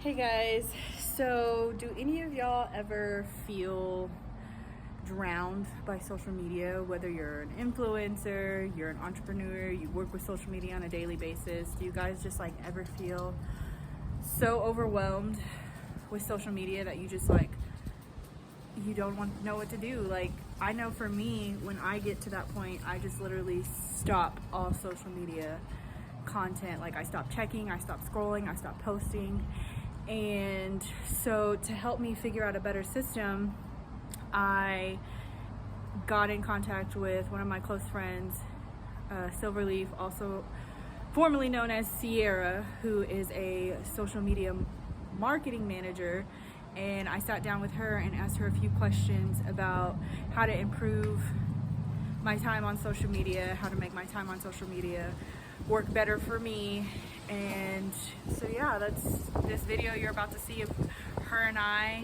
Hey guys, so do any of y'all ever feel drowned by social media? Whether you're an influencer, you're an entrepreneur, you work with social media on a daily basis, do you guys just like ever feel so overwhelmed with social media that you just like you don't know what to do? Like, I know for me, when I get to that point, I just literally stop all social media content. Like, I stop checking, I stop scrolling, I stop posting. And so to help me figure out a better system, I got in contact with one of my close friends, Silverleaf, also formerly known as Sierra, who is a social media marketing manager. And I sat down with her and asked her a few questions about how to improve my time on social media, how to make my time on social media work better for me. And so yeah, that's this video you're about to see of her and I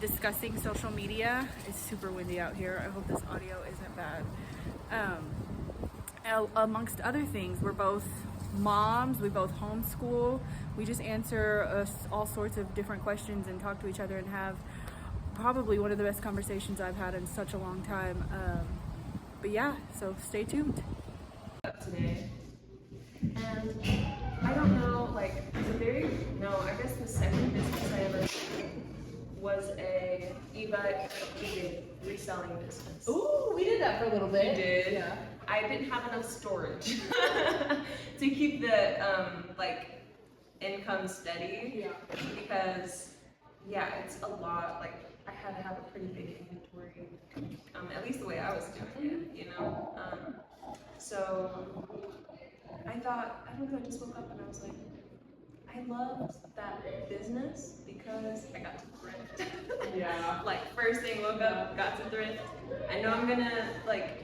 discussing social media. It's super windy out here. I hope this audio isn't bad. Amongst other things, we're both moms, we both homeschool, we just answer all sorts of different questions and talk to each other and have probably one of the best conversations I've had in such a long time. But yeah, so stay tuned. Today, and I don't know, like, I guess the second business I ever had was a e-bike reselling business. Ooh, we did that for a little bit. We did. Yeah. I didn't have enough storage to keep the income steady. Yeah. Because it's a lot. Like, I had to have a pretty big inventory. At least the way I was doing it, So I thought, I don't know, I just woke up and I was like, I loved that business because I got to thrift. Yeah. Like, first thing, woke up, got to thrift. I know I'm gonna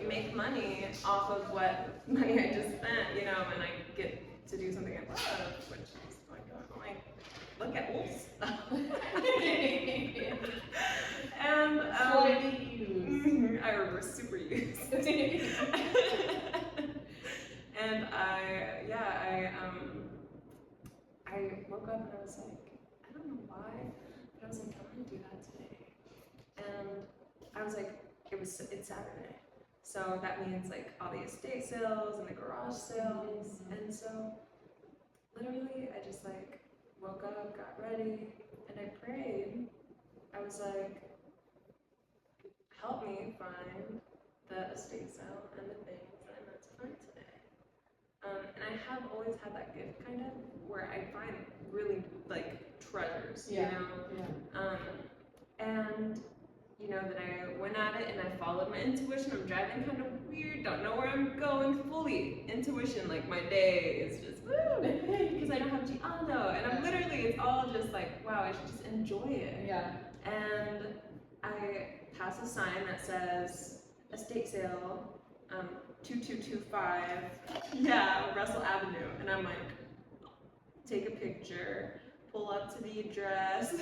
make money off of what money I just spent, and I get to do something I love, which is like look at old stuff. And I was super used. And I woke up and I was like, I don't know why, but I was like, I'm gonna do that today. And I was like, it's Saturday, so that means like all the estate sales and the garage sales. And so literally I just woke up, got ready, and I prayed. I was like, help me find the estate sale and the things that I meant to find today. And I have always had that gift, kind of, where I find really treasures, Yeah. And that I went at it and I followed my intuition. I'm driving kind of weird, don't know where I'm going, fully intuition. Like, my day is just woo, because I don't have Giallo, and I'm literally, it's all just like, wow, I should just enjoy it. Yeah. And I pass a sign that says estate sale, 2225, Russell Avenue, and I'm like, take a picture, pull up to the address,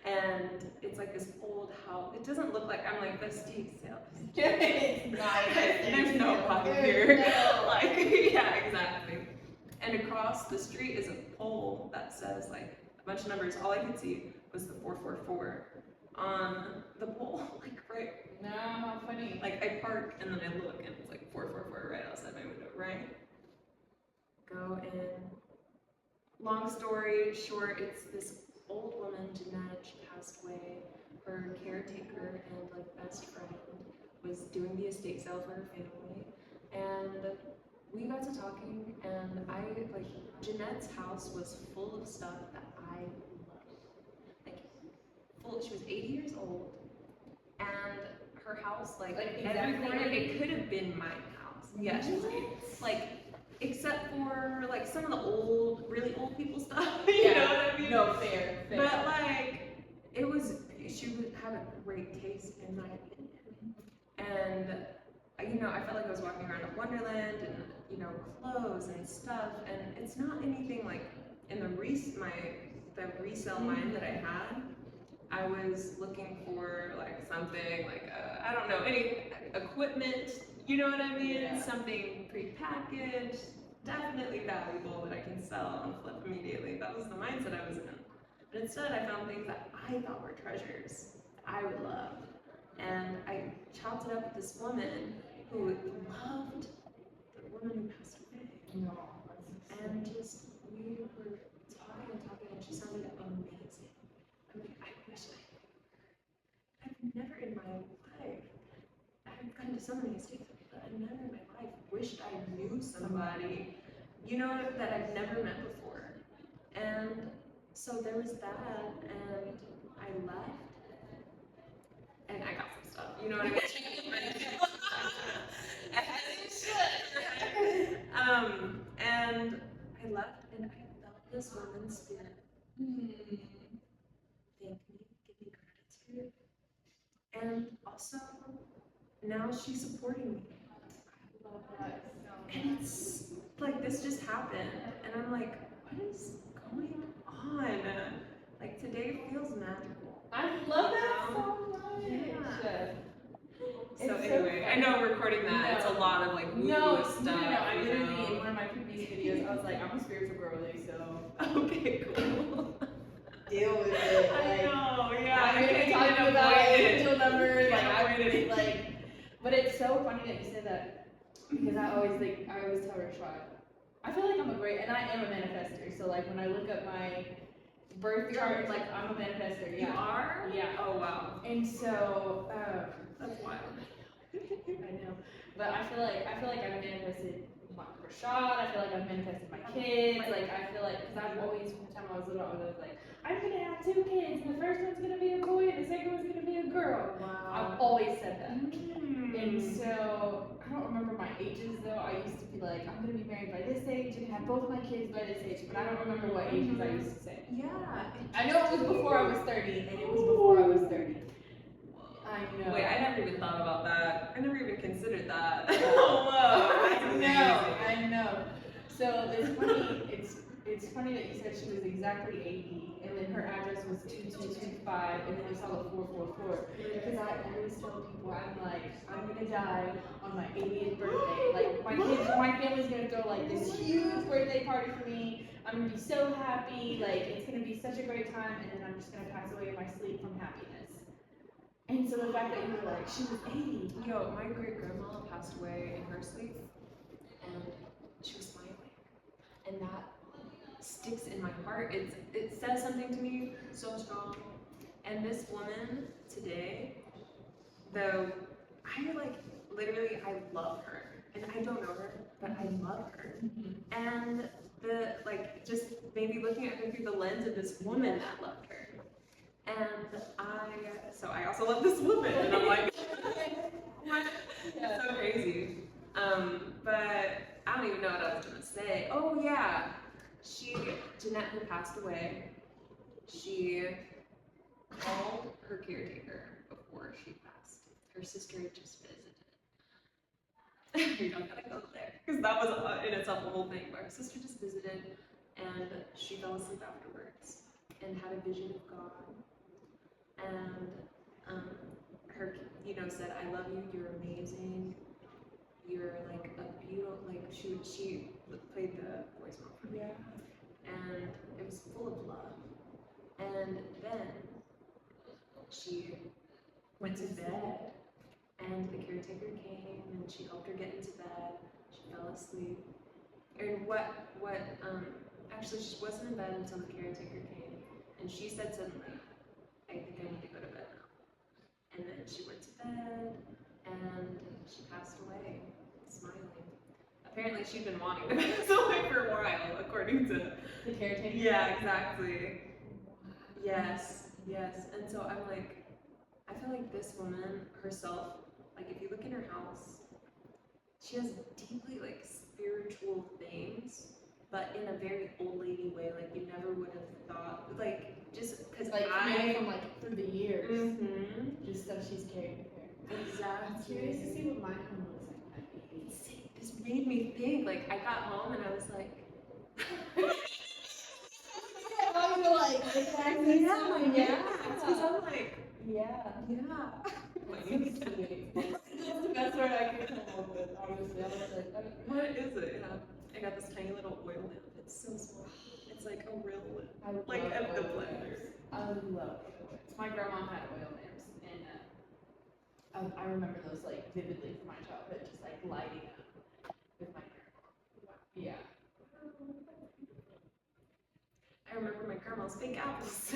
and it's like this old house. It doesn't look like, I'm like, the estate sale. It's nice. There's no pocket here. Yeah, exactly. And across the street is a pole that says a bunch of numbers. All I could see was the 444 on the pole, right. No, how funny. I park and then I look and it's 444 right outside my window, right? Go in. Long story short, it's this old woman, Jeanette. She passed away. Her caretaker and best friend was doing the estate sale for her family, and we got to talking, and Jeanette's house was full of stuff that I loved. She was 80 years old, and her house, every corner, it could have been my house. Yeah, she was 80. Except for some of the old, really old people stuff. You know what I mean? No, fair. But she would have a great taste, in my opinion. And I felt like I was walking around a Wonderland, and clothes and stuff. And it's not anything in the resale line that I had. I was looking for something I don't know, any equipment, you know what I mean? Yeah. Something prepackaged, definitely valuable that I can sell and flip immediately. That was the mindset I was But instead, I found things that I thought were treasures that I would love. And I chopped it up with this woman who loved the woman who passed away. No. And just, we were talking and talking, and she sounded amazing. I'm like, I wish I've never in my life, I've gone to so many states, but I've never in my life wished I knew somebody, you know, that I've never met before. And so there was that, and I left, and I got some stuff, you know what I mean? And I left, and I felt this woman's spirit thank me, give me gratitude, and also now she's supporting me. I love that so much. And it's like this just happened, and I'm like, what is going on? Like today feels magical. I love that so much. Yeah. So It's anyway, so I know recording that, No. it's a lot of like woo No, stuff. no, I you literally, know? in one of my previous videos, I was like, I'm a spiritual girly, so Okay, cool. deal with it. I know, yeah. I'm I gonna be can't talking even about avoid it. angel numbers, like, Can't I'm avoid it. like, but it's so funny that you said that, because I always tell Rashad, I feel like I'm a great, and I am a manifester, so like, when I look up my birth You're chart, like- like, I'm a manifester, You yeah. are? Yeah. Oh wow. And so, That's wild. I know, but I feel like I've manifested my Rashad. I feel like I've manifested my kids. Like I feel like because I've always from the time I was little, I was always like, I'm gonna have 2 kids, and the first one's gonna be a boy, and the second one's gonna be a girl. I've always said that. And so I don't remember my ages though. I used to be like, I'm gonna be married by this age and have both my kids by this age, but I don't remember what ages I used to say. Yeah. I know it was before I was 30, and it was before I was 30. I know. Wait, I never even thought about that. I never even considered that. Oh, Whoa. I know. So it's funny that you said she was exactly 80, and then her address was 2225, and then you saw the 444. Because I always tell people, I'm like, I'm gonna die on my 80th birthday. Like my family's gonna throw like this huge birthday party for me. I'm gonna be so happy. Like it's gonna be such a great time, and then I'm just gonna pass away in my sleep from happiness. And so the fact that you were like, she was 80. Yo, my great grandma passed away in her sleep, and she was smiling, and that sticks in my heart. It says something to me so strong. And this woman today, though, I like literally I love her, and I don't know her, but I love her. And the like just maybe looking at her through the lens of this woman that loved her. And I also love this woman, and I'm like, what? It's so crazy. But I don't even know what I was gonna say. Oh yeah, Jeanette, who passed away, she called her caretaker before she passed. Her sister had just visited. You don't gotta go there, because that was in itself a whole thing. But her sister just visited, and she fell asleep afterwards, and had a vision of God. And her, said, "I love you. You're amazing. You're like a beautiful." Like she played the voice note for me, and it was full of love. And then she went to bed, and the caretaker came, and she helped her get into bed. She fell asleep, and actually she wasn't in bed until the caretaker came, and she said suddenly, "I think I need to go to bed now." And then she went to bed, and she passed away, smiling. Apparently she'd been wanting to pass away for a while, according to The caretaker? Yeah, exactly. Yes. And so I'm like, I feel like this woman herself, like if you look in her house, she has deeply like spiritual things, but in a very old lady way, like you never would have thought, like just because Like from like through the years. Mm-hmm. Just stuff she's carried with her. I'm Exactly. curious to see what my home looks like at 80. This made me think, like I got home and I was like, I was like, exactly. yeah. Because I'm like, Yeah. That's the best word I could come up with, honestly. I was like, What is it? Yeah. I got this tiny little oil lamp. It's so small. It's like a real I love like of the oil blender. lamps. I love oil lamps. My grandma had oil lamps, and I remember those like vividly from my childhood, just like lighting up with my grandma. Yeah. I remember my grandma's fake apples.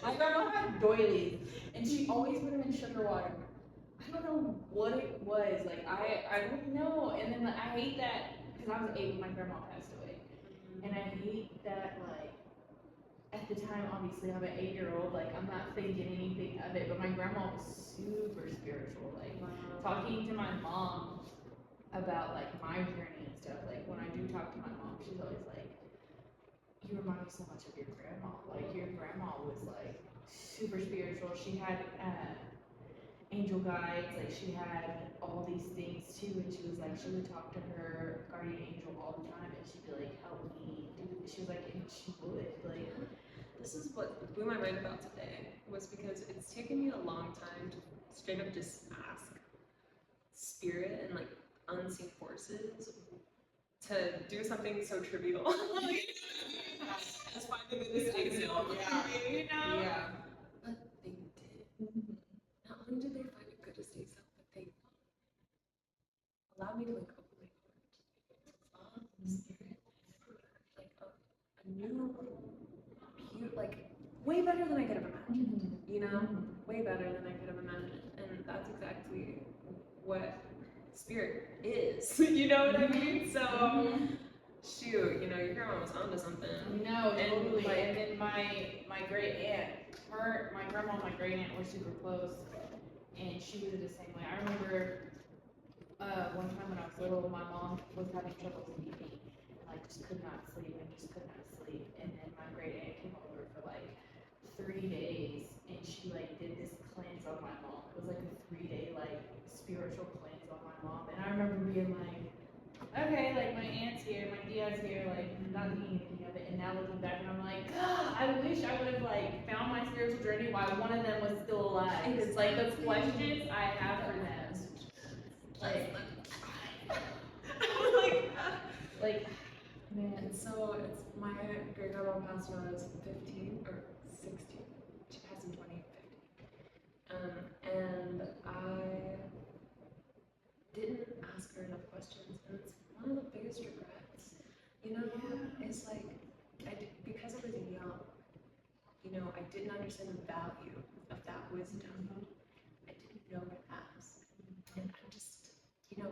My grandma had doilies, and she always put them in sugar water. I don't know what it was. Like I don't know. And then I hate that because I was 8 when my grandma passed away, and I hate that like at the time, obviously I'm an 8-year-old. Like I'm not thinking anything of it, but my grandma was super spiritual. Like talking to my mom about like my journey and stuff. Like when I do talk to my mom, she's always like, you remind me so much of your grandma. Like your grandma was like super spiritual. She had angel guides. Like she had all these things too. And she was like, she would talk to her guardian angel all the time, and she'd be like, help me do this. She was like, and she would like. This is what blew my mind about today, was because it's taken me a long time to straight up just ask spirit and like unseen forces to do something so trivial. As finding a mistake zone. Yeah. You know? Yeah. But they did. Not only did they find a good estate zone, but they allowed me to like open my heart to love the spirit. Like a new like way better than I could have imagined, you know? Way better than I could have imagined. And that's exactly what spirit is. You know what I mean? So shoot, you know, your grandma was onto something. No, And, totally. like- And then my great aunt, my grandma and my great aunt were super close, and she was the same way. I remember one time when I was little, my mom was having trouble sleeping, and like just could not sleep and just could not sleep. And then my great aunt came over for like 3 days, and she like did this cleanse on my mom. It was like a 3-day like spiritual cleanse on my mom, and I remember being like, okay, like my aunt's here, my tia's here, like not thinking anything of it, and now looking back, and I'm like, I wish I would have like found my spiritual journey while one of them was still alive. It's like the questions I have for them, like, like, man. And so it's my great grandma passed when I was 15 or 16. She passed in 2015. And I didn't ask her enough questions, and it's one of the biggest regrets. You know, it's like because I was young. You know, I didn't understand the value of that wisdom. I didn't know to ask, and I'm just, you know,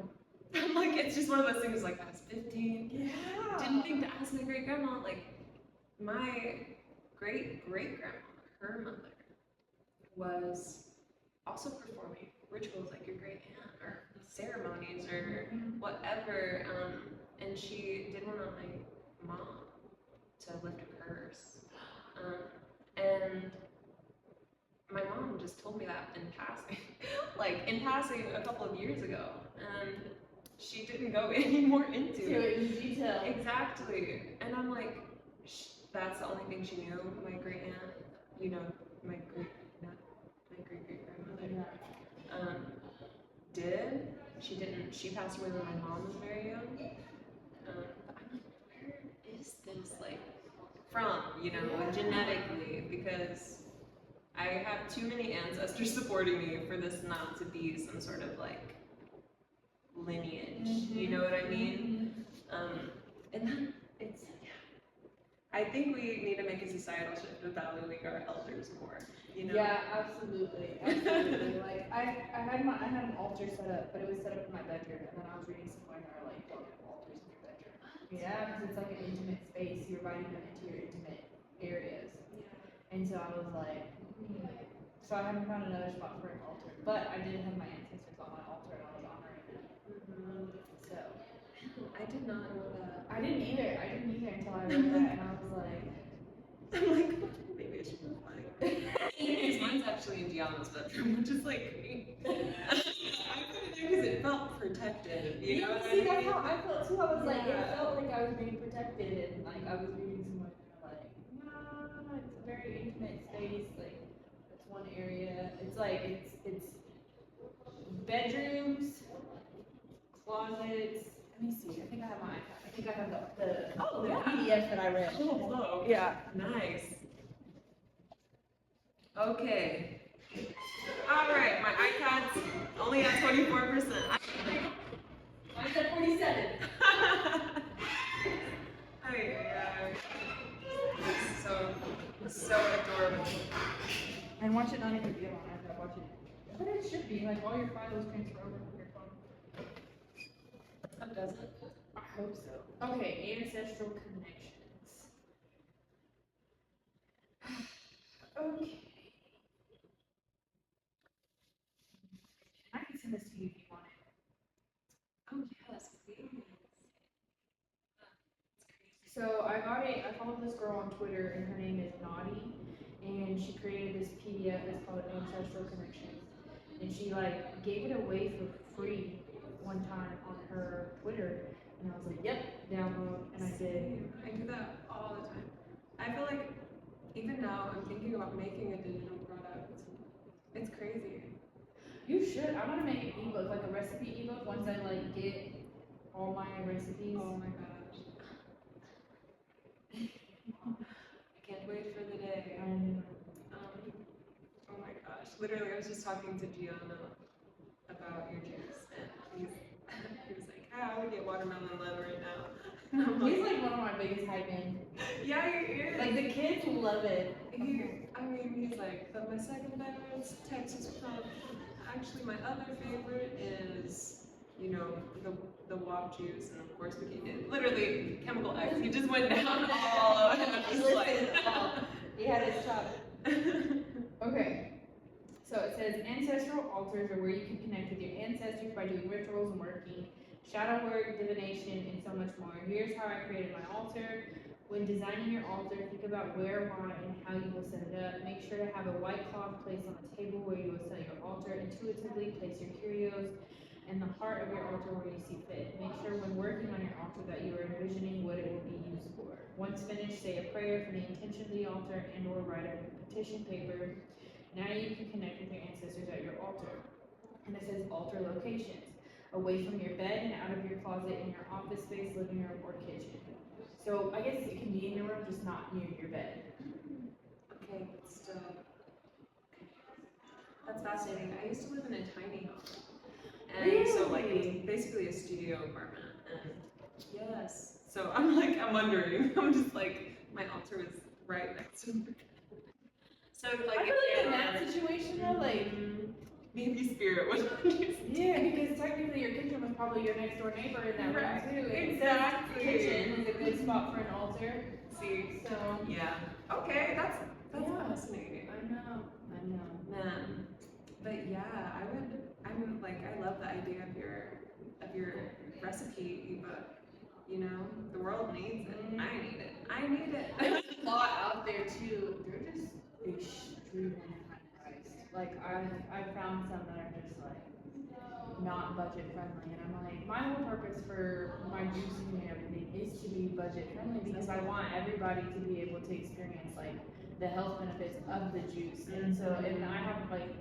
I'm like, it's just one of those things. Like I was 15. Yeah. Didn't think to ask my great grandma. Like my great grandma, her mother, was also performing rituals like your great aunt, or ceremonies, or whatever. And she did one on my mom to lift a curse. And my mom just told me that in passing, like in passing a couple of years ago, and she didn't go any more into it. In detail. Exactly. And I'm like, that's the only thing she knew. My great aunt, you know, my great grandmother, did. She didn't. She passed away when my mom was very young. But I'm like, where is this like from? You know, genetically, because I have too many ancestors supporting me for this not to be some sort of like lineage. You know what I mean? And then it's, I think we need to make a societal shift of valuing our elders more. You know? Yeah, absolutely, absolutely. Like I had an altar set up, but it was set up in my bedroom, and then I was reading somewhere and they were like, don't have altars in your bedroom. Yeah, because it's like an intimate space. You're inviting them into your intimate areas. Yeah. And so I was like, so I haven't found another spot for an altar, but I did have my ancestors on my altar, and I was honoring them. So I did not know that. I didn't either until I read that, and I was like, I'm like, maybe I should move mine. Because mine's actually in Gianna's bedroom, which is like, I put it there because it felt protected. You know what I see, mean? that's how I felt too. I was like, it Yeah. felt like I was being protected, and like I was reading somewhere, and they're like, nah, it's a very intimate space. Like, that's one area. It's like it's bedrooms, closets. Let me see. I think I have my iPad. think I have the Oh, the yeah. PDF that I read. Hello. Yeah. Nice. Okay. All right, my iPad's only at 24%. Mine's at 47. Ay. So adorable. And watch it not even be on iPad, watch it. But it should be, like all your files transfer over to your phone. Oh, does it? I hope so. Okay, ancestral connections. Okay. I can send this to you if you want it. Oh, yes, please. So I followed this girl on Twitter and her name is Naughty, and she created this PDF that's called Ancestral Connections. And she like gave it away for free one time on her Twitter, and I was like, yep, download, and I did. I do that all the time. I feel like even now I'm thinking about making a digital product. It's crazy. You should. I want to make an ebook, like a recipe ebook, once I like get all my recipes. Oh my gosh. I can't wait for the day. Oh my gosh. Literally, I was just talking to Gianna about your juice, and he was like, I would get watermelon love right now. And I'm He's like one of my biggest hype men. Yeah, he is. Like the kids love it. He's like, but my second favorite is Texas Pump. Actually, my other favorite is, the WAP juice, and of course we can get literally Chemical X. He just went down all of it. He had his top. Okay. So it says ancestral altars are where you can connect with your ancestors by doing rituals and working, shadow work, divination, and so much more. Here's how I created my altar. When designing your altar, think about where, why, and how you will set it up. Make sure to have a white cloth placed on the table where you will set your altar. Intuitively place your curios and the heart of your altar where you see fit. Make sure when working on your altar that you are envisioning what it will be used for. Once finished, say a prayer for the intention of the altar and or write a petition paper. Now you can connect with your ancestors at your altar. And it says altar locations. Away from your bed and out of your closet in your office space, living room, or kitchen. So I guess it can be in your room, just not near your bed. Okay, but still. That's fascinating. I used to live in a tiny home. And so like it was basically a studio apartment. And yes. So I'm wondering. I'm just like, my altar was right next to me. So like I feel like in that situation though, like maybe spirit would understand. yeah, because technically your kitchen was probably your next door neighbor in that room too. Exactly. Kitchen is a good spot for an altar. See. So Yeah. Okay, that's fascinating. I know. Man. But yeah, I love the idea of your recipe ebook. The world needs it. I need it. There's a lot out there too. They're just extremely high priced. Like I've found some that are just like not budget friendly, and I'm like, my whole purpose for my juicing and everything is to be budget friendly because I want everybody to be able to experience like the health benefits of the juice. And so, and I have like,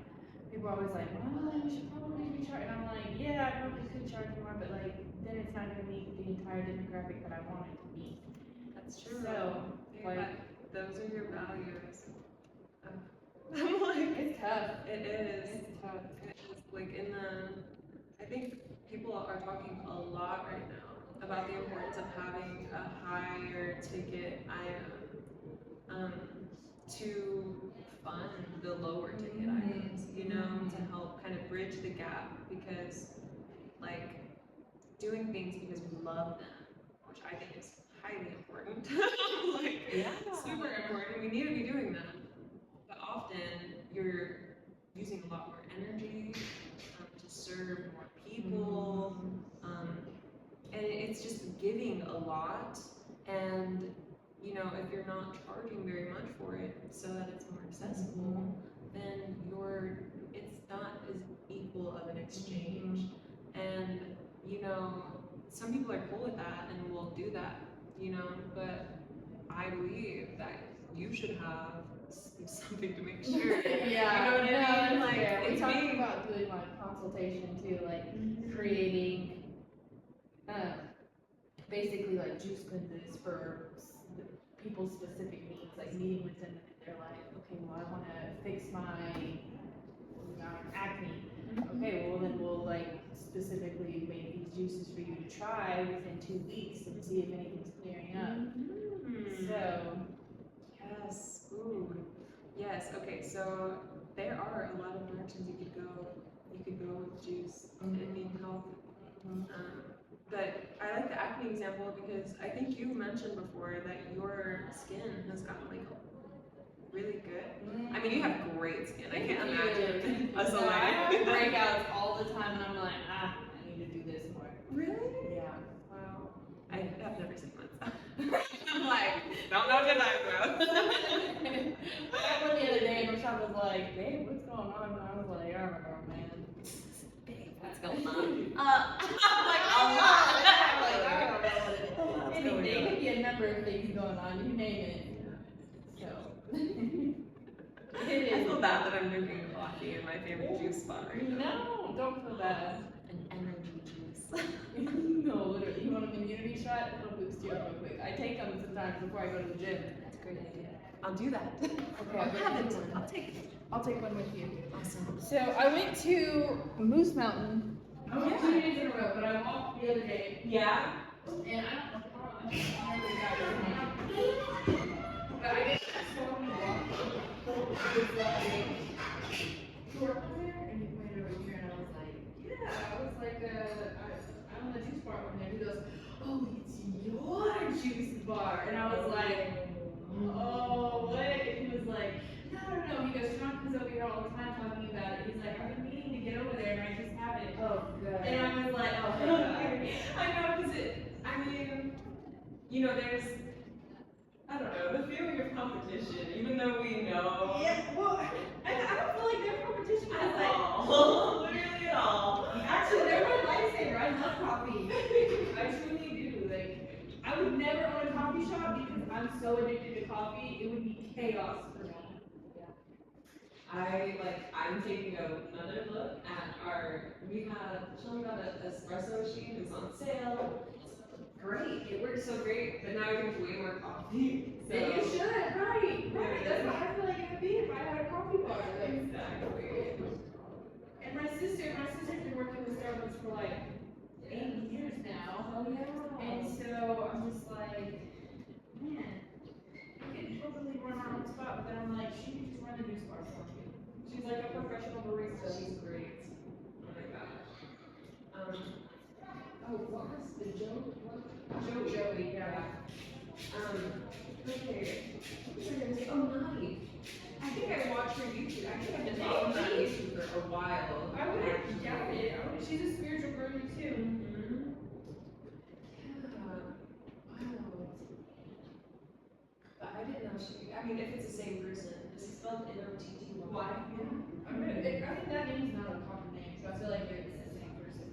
people are always like, well, you should probably be charging. And I'm like, yeah, I probably could charge more, but like, then it's not gonna meet the entire demographic that I want it to meet. That's true. So, like, those are your values. I'm like, it's tough. It is. It's tough. It is. Like I think people are talking a lot right now about the importance of having a higher ticket item to fund the lower ticket items, to help kind of bridge the gap, because like doing things because we love them, which I think is highly important, super important. We need to be doing them, but often you're using a lot more energy to serve more people, and it's just giving a lot. And if you're not charging very much for it so that it's more accessible, then it's not as equal of an exchange. And some people are cool with that and will do that, but I believe that you should have something to make sure. Yeah, You know what I mean? Like, we it's talked being about doing like consultation too, like creating basically like juice cleanses for people's specific needs, like meeting with them and they're like, okay, well I want to fix my acne. Okay, well then we'll like specifically make these juices for you to try within 2 weeks and see if anything's clearing up. So Yes. Ooh. Yes. Okay. So there are a lot of directions you could go. You could go with juice and being health. But I like the acne example because I think you mentioned before that your skin has gotten like really good. I mean, you have great skin. I can't imagine us I alone. have breakouts all the time and I'm like, I need to do this more. Really? Yeah. Wow. I have never seen myself. I'm like, don't know what you're talking about. I went the other day and Rashad was like, babe, what's going on? And I was like, I don't know, man. Babe, what's going on? I'm like, a lot. I'm like, I don't know what it is. Anything, it could be a number of things going on, you name it. So. It I is. feel bad that I'm drinking coffee in my favorite juice bar. No, don't feel bad. An energy juice. No, literally. You want an immunity shot? It'll boost you up real quick. I take them sometimes before I go to the gym. That's a great idea. I'll do that. Okay, I'll have it. one. I'll take it. I'll take one with you. Awesome. So I went to Moose Mountain. I went Yeah. 2 days in a row, but I walked the other day. Yeah. And I don't know. But I did so many walks. It was like, you were over there and you pointed over here and I was like, yeah. I was like, I'm the juice bar over there. He goes, oh, it's your juice bar. And I was like, oh, what? And he was like, no. He goes, Sean comes over here all the time talking about it. He's like, I've been meaning to get over there and I just haven't. Oh, good. And I was like, oh, my God. I know, because I mean, you know, there's, I don't know, the feeling of competition, even though we know. Yeah, well, I don't feel like their competition is At like, all. Literally at all. actually, they're my lifesaver. I love coffee. I truly do. Like, I would never own a coffee shop because I'm so addicted to coffee. It would be chaos for me. I'm taking another look at Sean got an espresso machine, it's on sale. It's great, it works so great, but now I drink way more coffee. So. And you should, right. That's how I feel like it would be if I had a coffee bar. Like, Exactly. and my sister's been working with Starbucks for like 8 years now. Oh yeah. And so I'm just like, man, I could totally run our own spot, but then I'm like, she could just run a juice bar for me. She's like a professional barista. She's great. Oh my gosh. What was the Joey, yeah. Okay. What was I gonna say? Oh, Nani. I think I watched her YouTube. I think I've been following her on YouTube for a while. I wouldn't doubt it. She's a spiritual guru too. Mm-hmm. Yeah. Wow. But I didn't know I mean, if it's the same person, is it spelled N-O-T-T-Y? Yeah. I think that name's not a common name, so I feel like it's the same person.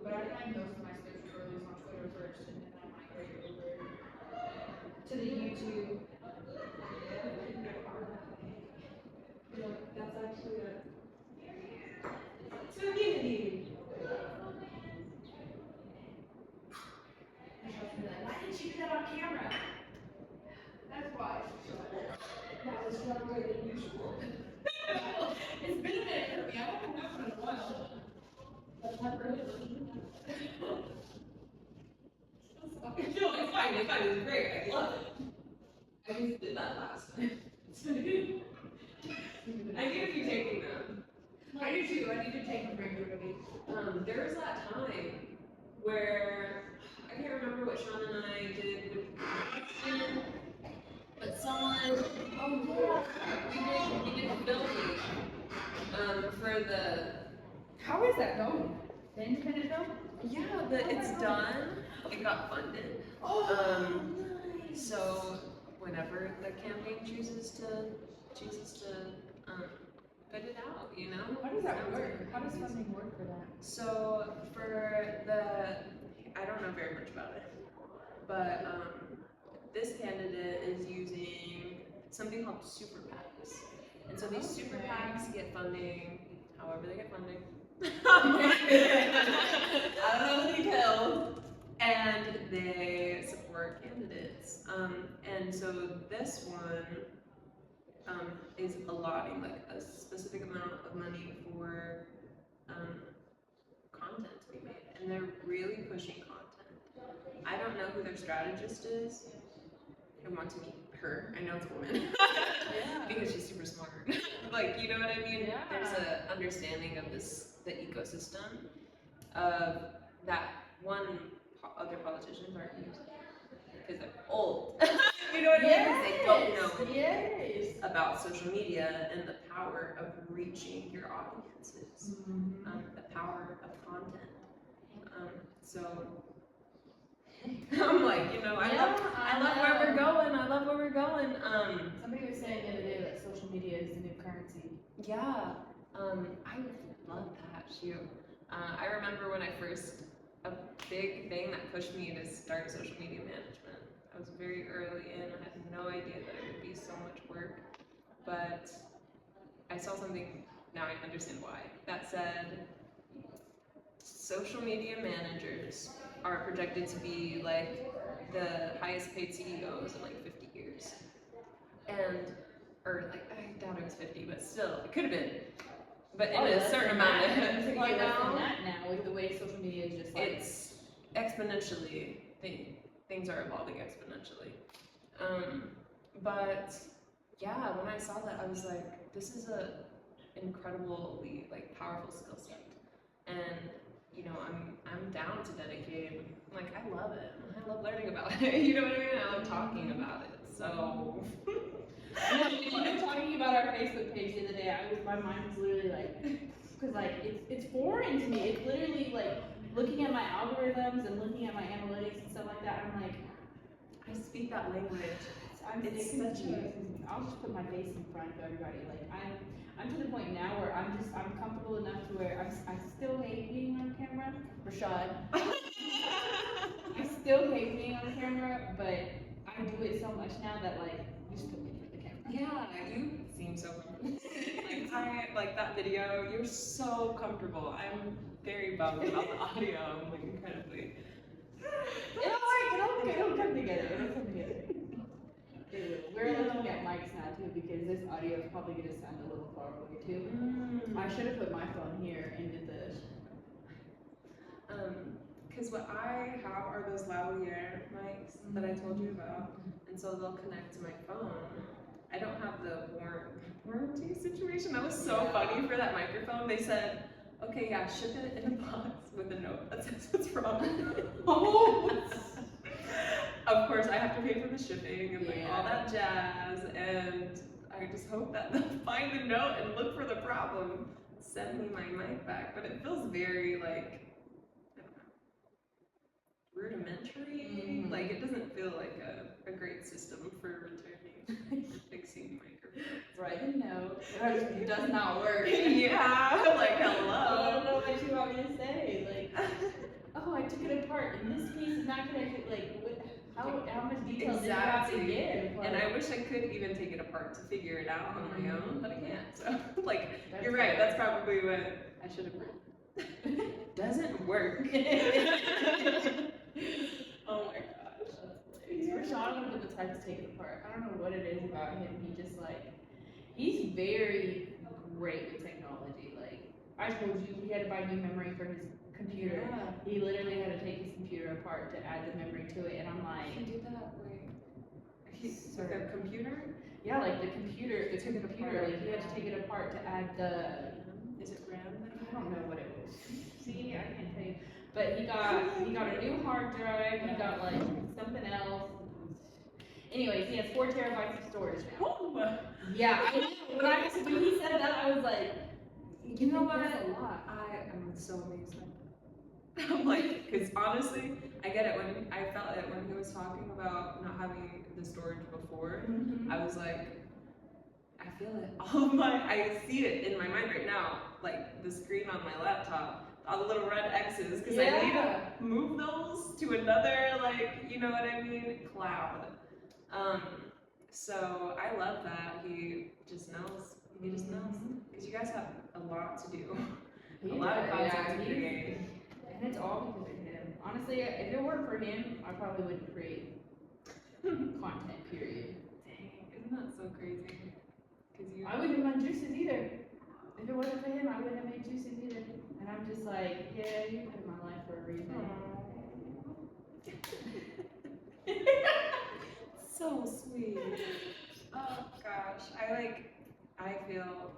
But I find most of my spiritual gurus on Twitter first, and then I migrate over to the YouTube. Yeah, that's actually a community. Why didn't you do that on camera? That's why. That was stronger than usual. It's been a minute for me. I haven't watched it in a while. But not really. No, it's fine, it was great, I love it. I just did that last time. I need to be taking them. I do too. I need to take them regularly. There was that time where, I can't remember what Sean and I did with Christian, but someone, oh yeah, we did filming, for the, How is that going? The independent film? yeah, it's done, it got funded. Nice. So whenever the campaign chooses to put it out, you know? How does that work? How does funding work for that? So for I don't know very much about it, but this candidate is using something called super PACs, and so these super PACs get funding, however they get funding, I don't know the details. And they support candidates. And so this one is allotting like a specific amount of money for content to be made, and they're really pushing content. I don't know who their strategist is. I want to meet her. I know it's a woman because she's super smart. Like, you know what I mean? Yeah. There's a understanding of the ecosystem of that one other politicians aren't using because they're old. You know what I mean? Because they don't know about social media and the power of reaching your audiences, the power of content. So I'm like, you know, I love where we're going. I love where we're going. Somebody was saying the other day that social media is the new currency. Yeah. I would love that. Shoot. I remember when a big thing that pushed me to start social media management. I was very early in. I had no idea that it would be so much work, but I saw something. Now I understand why. That said, social media managers are projected to be like the highest paid CEOs in like 50 years. Or like, I doubt it was 50, but still, it could have been. But in a certain amount of, it's probably less than that now with the way social media is just like. It's exponentially, things are evolving exponentially. But yeah, when I saw that, I was like, this is a incredibly like powerful skill set. And you know, I'm down to dedicate. Like, I love it. I love learning about it. You know what I mean? I love talking about it. So. You were talking about our Facebook page the other day. My mind was literally like, because like it's foreign to me. It's literally like looking at my algorithms and looking at my analytics and stuff like that. I'm like, I speak that language. It's such a. I'll just put my face in front of everybody. Like I'm to the point now where I'm comfortable enough to where I still hate being on camera. Rashad. I still hate being on camera, but I do it so much now that like you just put me in front of the camera. Yeah, you seem so comfortable. Like that video, you're so comfortable. I'm very bummed about the audio. I'm like incredibly. It'll come together. We're looking at mics now too because this audio is probably gonna sound a little far away too. I should have put my phone here and did this. Because what I have are those lavalier mics that I told you about, and so they'll connect to my phone. I don't have the warranty situation. That was so funny for that microphone. They said, okay, yeah, ship it in a box with a note that says what's wrong. Oh. Of course, I have to pay for the shipping and like all that jazz, and I just hope that they'll find the note and look for the problem, send me my mic back. But it feels very like, I don't know, rudimentary. Like it doesn't feel like a great system for returning or fixing microphones. Write a note. It does not work. Yeah, like hello. I don't know what you want me to say. Like, oh, I took it apart, and this piece is not connected. Like, how much detail do you have to give? Like, and I wish I could even take it apart to figure it out on my own, but I can't. So, like, you're right. That's probably what I should have written. Doesn't work. Oh my gosh. Rashawn would be the type to take it apart. I don't know what it is about him. He's very great with technology. Like, I told you, he had to buy new memory for his computer. Yeah. He literally had to take his computer apart to add the memory to it, and I'm like, He did that with a computer? yeah, like the computer, like he had to take it apart to add the. Is it RAM? I don't know what it was. See, I can't tell you. But he got a new hard drive. He got like something else. Anyways, he has 4 terabytes of storage now. Oh. Yeah, when he said that, I was like, You know what? That's a lot. I am so amazed. I'm like, because honestly, I get it when I felt it when he was talking about not having the storage before. I was like, I feel it. I see it in my mind right now, like the screen on my laptop, all the little red X's, because I need to move those to another, like, you know what I mean, cloud. So I love that he just knows. He just knows, because you guys have a lot to do. a lot of content to create. And it's all because of him. Honestly, if it weren't for him, I probably wouldn't create content, period. Dang, isn't that so crazy? Cause you. I wouldn't have done juices either. If it wasn't for him, I wouldn't have made juices either. And I'm just like, yeah, you put in my life for a reason. So sweet. Oh gosh, I feel,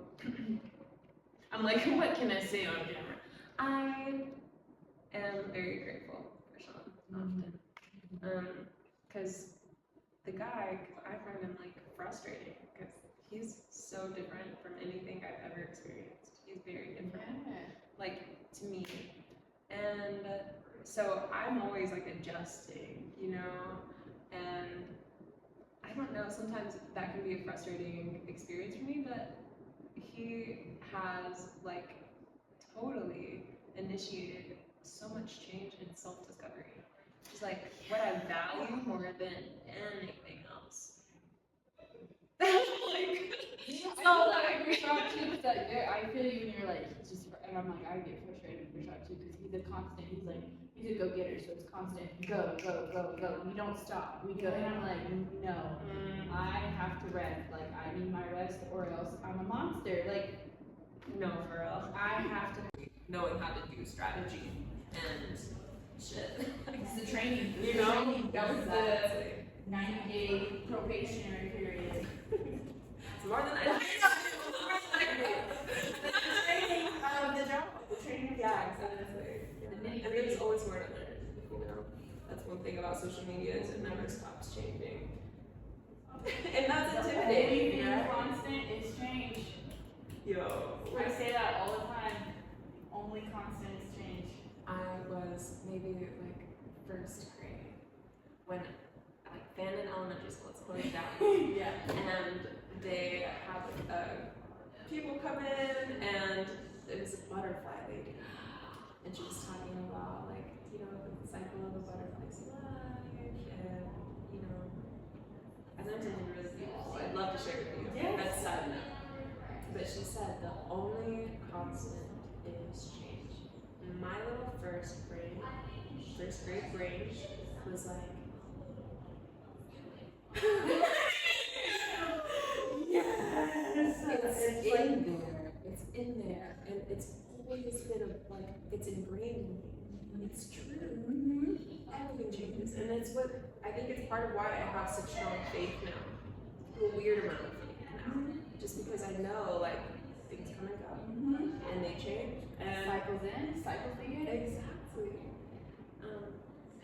I'm like, what can I say on camera? I am very grateful for Sean often. Cause the guy, I find him like frustrating because he's so different from anything I've ever experienced. He's very different, like to me. And so I'm always like adjusting, you know, and I don't know, sometimes that can be a frustrating experience for me, but he has like totally initiated so much change and self-discovery. Just like what I value more than anything else. Like, I agree with Rashad too, because like, I feel you when you're like, just, and I'm like, I get frustrated with Rashad too, because he's a constant, he's a go-getter, so it's constant, go, go, go, go, we don't stop, we go, and I'm like, no, I have to rest, like, I need my rest, or else I'm a monster, like, no, for real. I have to. Knowing how to do strategy and shit. It's the training, You know? that was the 90-day probationary period. It's more than I The training of the job, the training of the Yeah, job. exactly. The And nitty-gritty. there's always more to learn, you know? That's one thing about social media is it never stops changing. And that's The only intimidating, thing right? constant is change. Yo. I say that all the time. Only constant is change. I was maybe like first grade when like Fannin Elementary School is closed down. Yeah. And they have people come in and it was a butterfly lady. And she was talking about like, you know, the cycle of a butterfly's life and, you know, I learned something really beautiful. I'd love to share with you. Yes. That's side note. But she said the only constant is change. My little first grade brain was like, yes, it's in there, and it's always been like it's ingrained in me. It's true. Everything changes, and it's what I think it's part of why I have such strong faith now. A weird amount of faith now, just because I know like things come and go, and they change, and Cycles in, cycles begin. exactly.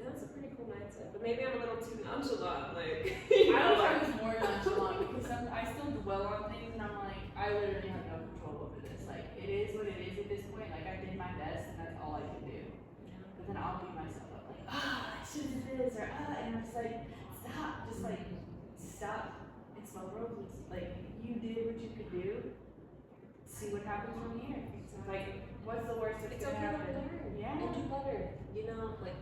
And that's a pretty cool mindset, but maybe I'm a little too nonchalant, like. I wish I was more nonchalant because I still dwell on things and I'm like, I literally have no control over this. Like, it is what it is at this point. Like, I did my best and that's all I can do. But then I'll beat myself up like, I should do this or and I'm just like, stop. Just like, stop and smell roses. Like, you did what you could do. See what happens from here. Like, what's the worst that's It's gonna okay to happen? learn. Yeah. And do better. You know, like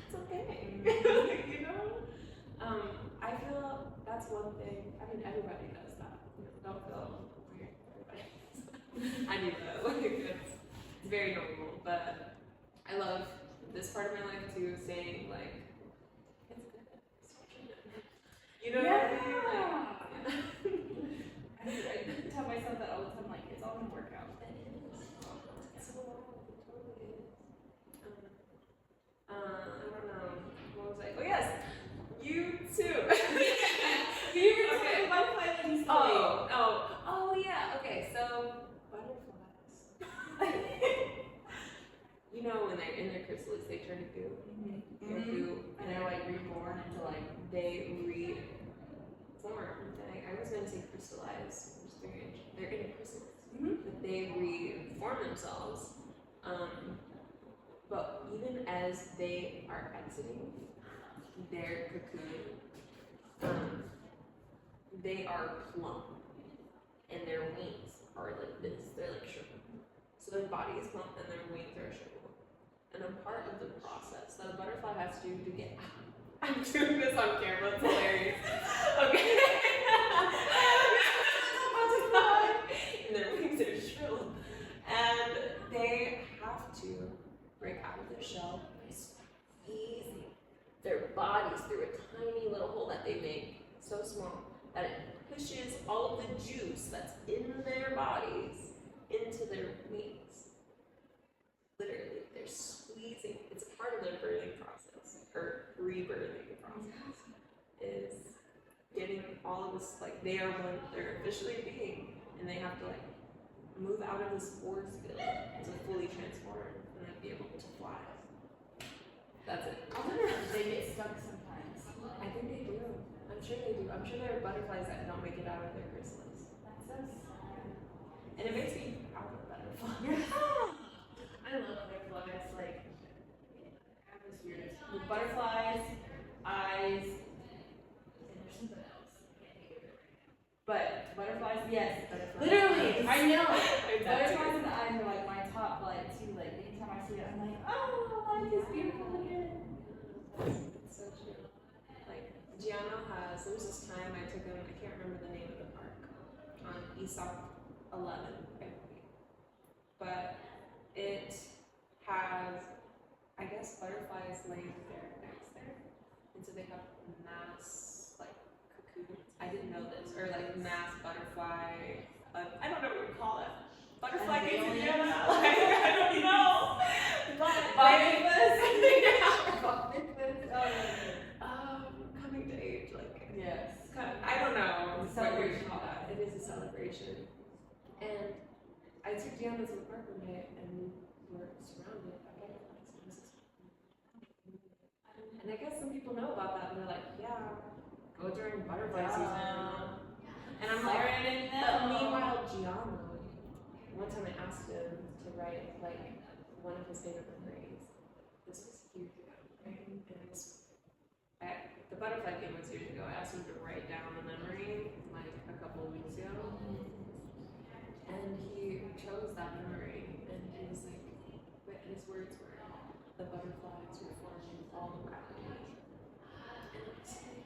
it's okay. You know? I feel that's one thing. I mean everybody does that. You know, don't feel weird. Everybody does. I do that. Like it's very normal. But I love this part of my life too, saying like it's good. You know what I mean? Like, I tell myself that all the time, like, it's all gonna work out. I don't know. What was I? Oh yes, you too. You were Okay. talking about planning Oh yeah. Okay, so butterflies. You know when they're in their chrysalis, they turn to goo. They're goo, And they're like reborn into like, they reform. I was going to say crystallize, which is strange. They're in a chrysalis, but they reform themselves. But even as they are exiting their cocoon, they are plump, and their wings are like this. They're like shriveled. So their body is plump, and their wings are shriveled. And a part of the process that a butterfly has to do to get out. I'm doing this on camera. It's hilarious. Okay. And their wings are shriveled, and they tiny little hole that they make, so small, that it pushes all of the juice that's in their bodies into their meats. Literally, they're squeezing. It's a part of their birthing process, or rebirthing process, is getting all of this, like, they're officially a being, and they have to, like, move out of this force field to fully transform and then be able to fly. That's it. I wonder if they get stuck sometimes. I think they do. I'm sure they do. I'm sure there are butterflies that don't make it out of their chrysalis. That's so sad. And it makes me proud of butterflies. I love butterflies. Like, I have this weird with butterflies, eyes, and there's something else. But butterflies, yes, butterflies. Literally, I know. Butterflies and the eyes are like my top, like, two. Like, anytime I see it, I'm like, oh, life is beautiful again. That's so true. Like, Gianno has, there was this time I took him, I can't remember the name of the park, on ESOP 11, I believe. But it has, I guess, butterflies laying their eggs there. And so they have mass, like, cocoons. I didn't know this. Or, like, mass butterfly, I don't know what we call it. Butterfly gates in Vienna. Like, I don't know. Coming to age, like, Yes. I don't know. It's a celebration. It is a celebration. And I took Gianna to the park one day, and we were surrounded by butterflies. And I guess some people know about that, and they're like, yeah, go during butterfly season. And I'm like, but meanwhile, Gianna, one time I asked him to write, like, one of his favorite memories. This was years ago, right? And it was at the butterfly game was years ago. I asked him to write down a memory, like, a couple of weeks ago. And he chose that memory, and he was like, but his words were, the butterflies were forming all around me. And I was like,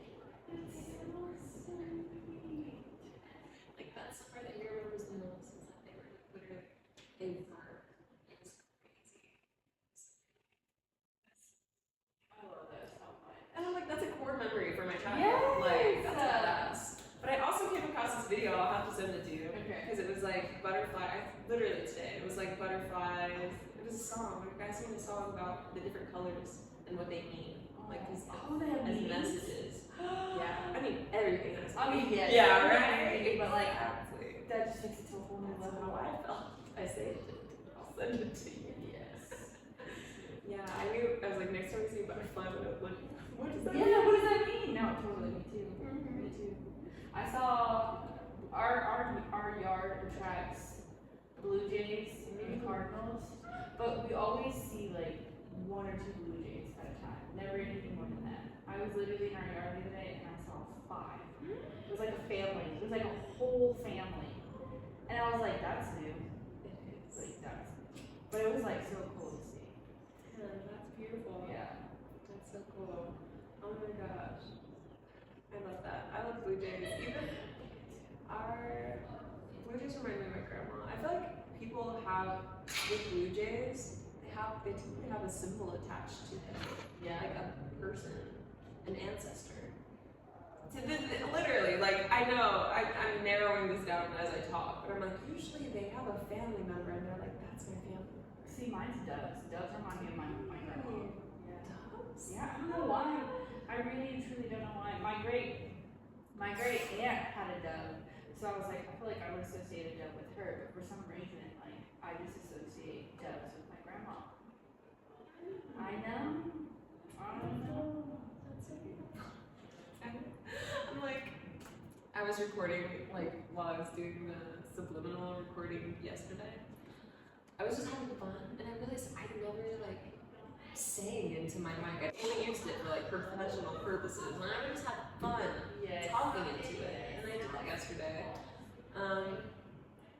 that's so sweet. Like, that's the part that he remembers the most, is that they were literally, they were. It was crazy. I love that so much. And I'm like, that's a core memory for my child. Yes! Like, that's badass. But I also came across this video, I'll have to send it to you. Okay. Because it was like literally today, it was like butterflies. It was a song. A guy singing a song about the different colors and what they mean. Like, as messages. Yeah. I mean, everything has. Yes. Yeah, right? But, like, Exactly. that just takes it to a whole new That's level. how I felt. I saved it. I'll send it to you. Yes. Yeah, I knew. I was like, next time we see a butterfly, I'm gonna look. What does that mean? Yeah, what does that mean? No, totally, me too. Me too. I saw our yard attracts Blue Jays and Cardinals, but we always see like one or two Blue Jays at a time. Never anything more than that. I was literally in our yard the other day and I saw 5. It was like a family. It was like a whole family. And I was like, that's new. It's like that's new. But it was like so cool to see. Yeah, that's beautiful. Yeah. That's so cool. Oh my gosh. I love that. I love Blue Jays. Even our Blue Jays remind me of my grandma. I feel like people have, with Blue Jays, they typically have a symbol attached to them. Yeah. Like a person, an ancestor. Literally, like, I know, I'm narrowing this down as I talk, but I'm like, usually they have a family member and they're like, that's my family member. See, mine's doves. Doves remind me of my grandma. Doves? Yeah, I don't know why. I really truly don't know why. My great aunt had a dove, so I was like, I feel like I would associate a dove with her, but for some reason, like, I just associate doves with my grandma. I know. That's so beautiful. I'm like, I was recording, like, while I was doing the subliminal recording yesterday. I was just having fun, and I realized I never, like, sang into my mic. I only used it for, like, professional purposes. And I just had fun talking into it. And I did that yesterday. And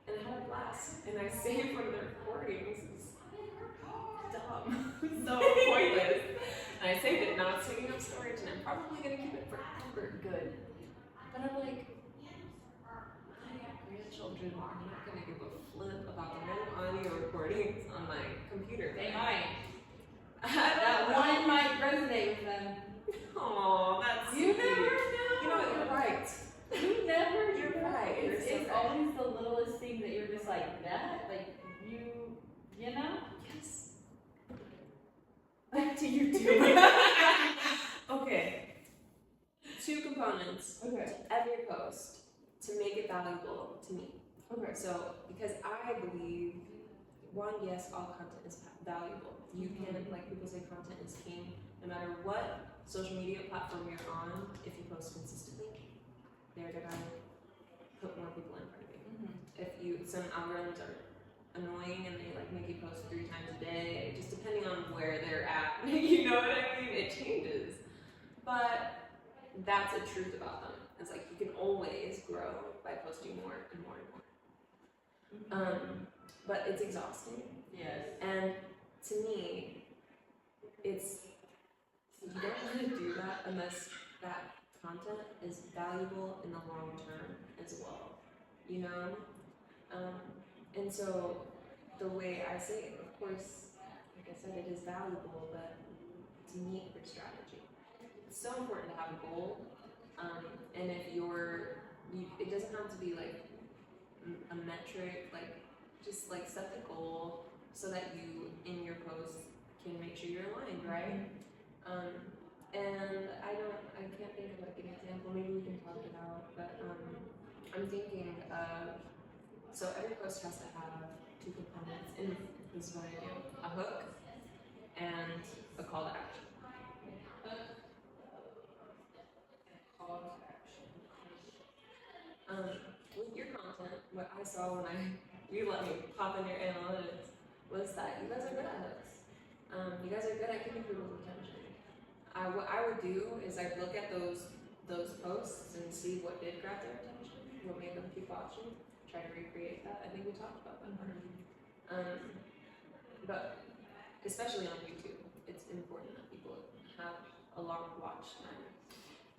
I had a blast. And I saved one of the recordings. It's dumb. So pointless. And I saved it. Now it's taking up storage, and I'm probably going to keep it forever. Good. But I'm like, my grandchildren are not going to give a flip about the random audio recordings on my computer. They might. I don't That know. one might resonate with them. Oh, that's You sweet. never know. You know what? You're right. You never You're know. right. It's, You're so it's right. always the littlest thing that you're just like that. Like you know. Yes. Back to YouTube. Okay. 2 components Okay. to every post to make it valuable to me. Okay. So, because I believe, one, yes, all content is valuable. You can, like people say, content is king. No matter what social media platform you're on, if you post consistently, they're gonna put more people in front of you. If some algorithms are annoying and they like make you post 3 times a day, just depending on where they're at, you know what I mean? It changes. But that's a truth about them. It's like you can always grow by posting more and more and more. But it's exhausting. Yes. And to me, it's you don't want to do that unless that content is valuable in the long term as well. You know? And so the way I say it, of course, like I said, it is valuable, but to me, it's strategy. It's so important to have a goal. And if it doesn't have to be like a metric, like just like set the goal so that you in your post can make sure you're aligned, right? And I can't think of like an example. Maybe we can talk it out. But I'm thinking of, so every post has to have 2 components, and this is what I do: a hook and a call to action. With your content, what I saw when you let me pop in your analytics was that you guys are good at hooks. You guys are good at keeping people's attention. What I would do is I'd look at those posts and see what did grab their attention, what made them keep watching, try to recreate that. I think we talked about that. But especially on YouTube, it's important that people have a long watch time.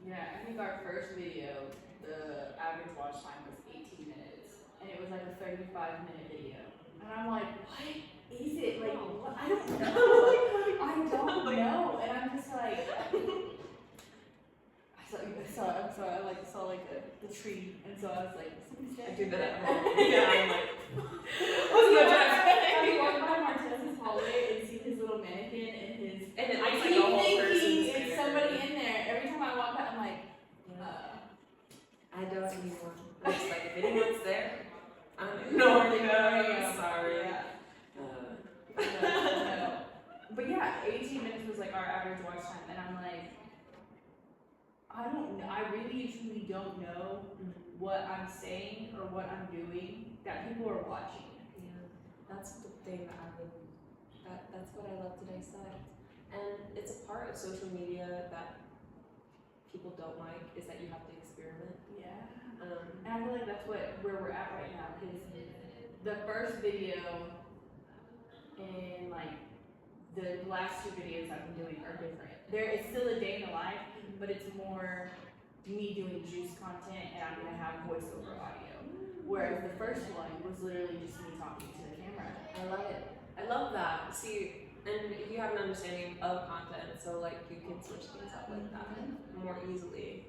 Yeah, I think our first video, the average watch time was 18 minutes, and it was like a 35-minute video. And I'm like, what is it? Like, what? I don't know. I don't know. And I'm just like, I saw like the tree, and so I was like, somebody's I dead. do that at home. Yeah, I'm like, Have you walked by Martez's hallway and seen his little mannequin and his? and it I looks keep like a whole thinking person's it's there. somebody in there. Every time I walk out, I'm like, I don't anymore. It's like if anyone's there, I don't know. I'm sorry. Yeah. No. But yeah, 18 minutes was like our average watch time, and I'm like, I don't know. I really truly don't know what I'm saying or what I'm doing that people are watching. Yeah, that's the thing that that's what I love to dissect. And it's a part of social media that people don't like, is that you have to experiment. Yeah. And I feel like that's where we're at right now, because the first video and like the last 2 videos I've been doing are different. It's still a day in the life, but it's more me doing juice content, and I'm gonna have voiceover audio. Whereas the first one was literally just me talking to the camera. I love it. I love that. See, and you have an understanding of content, so like you can switch things up like that more easily.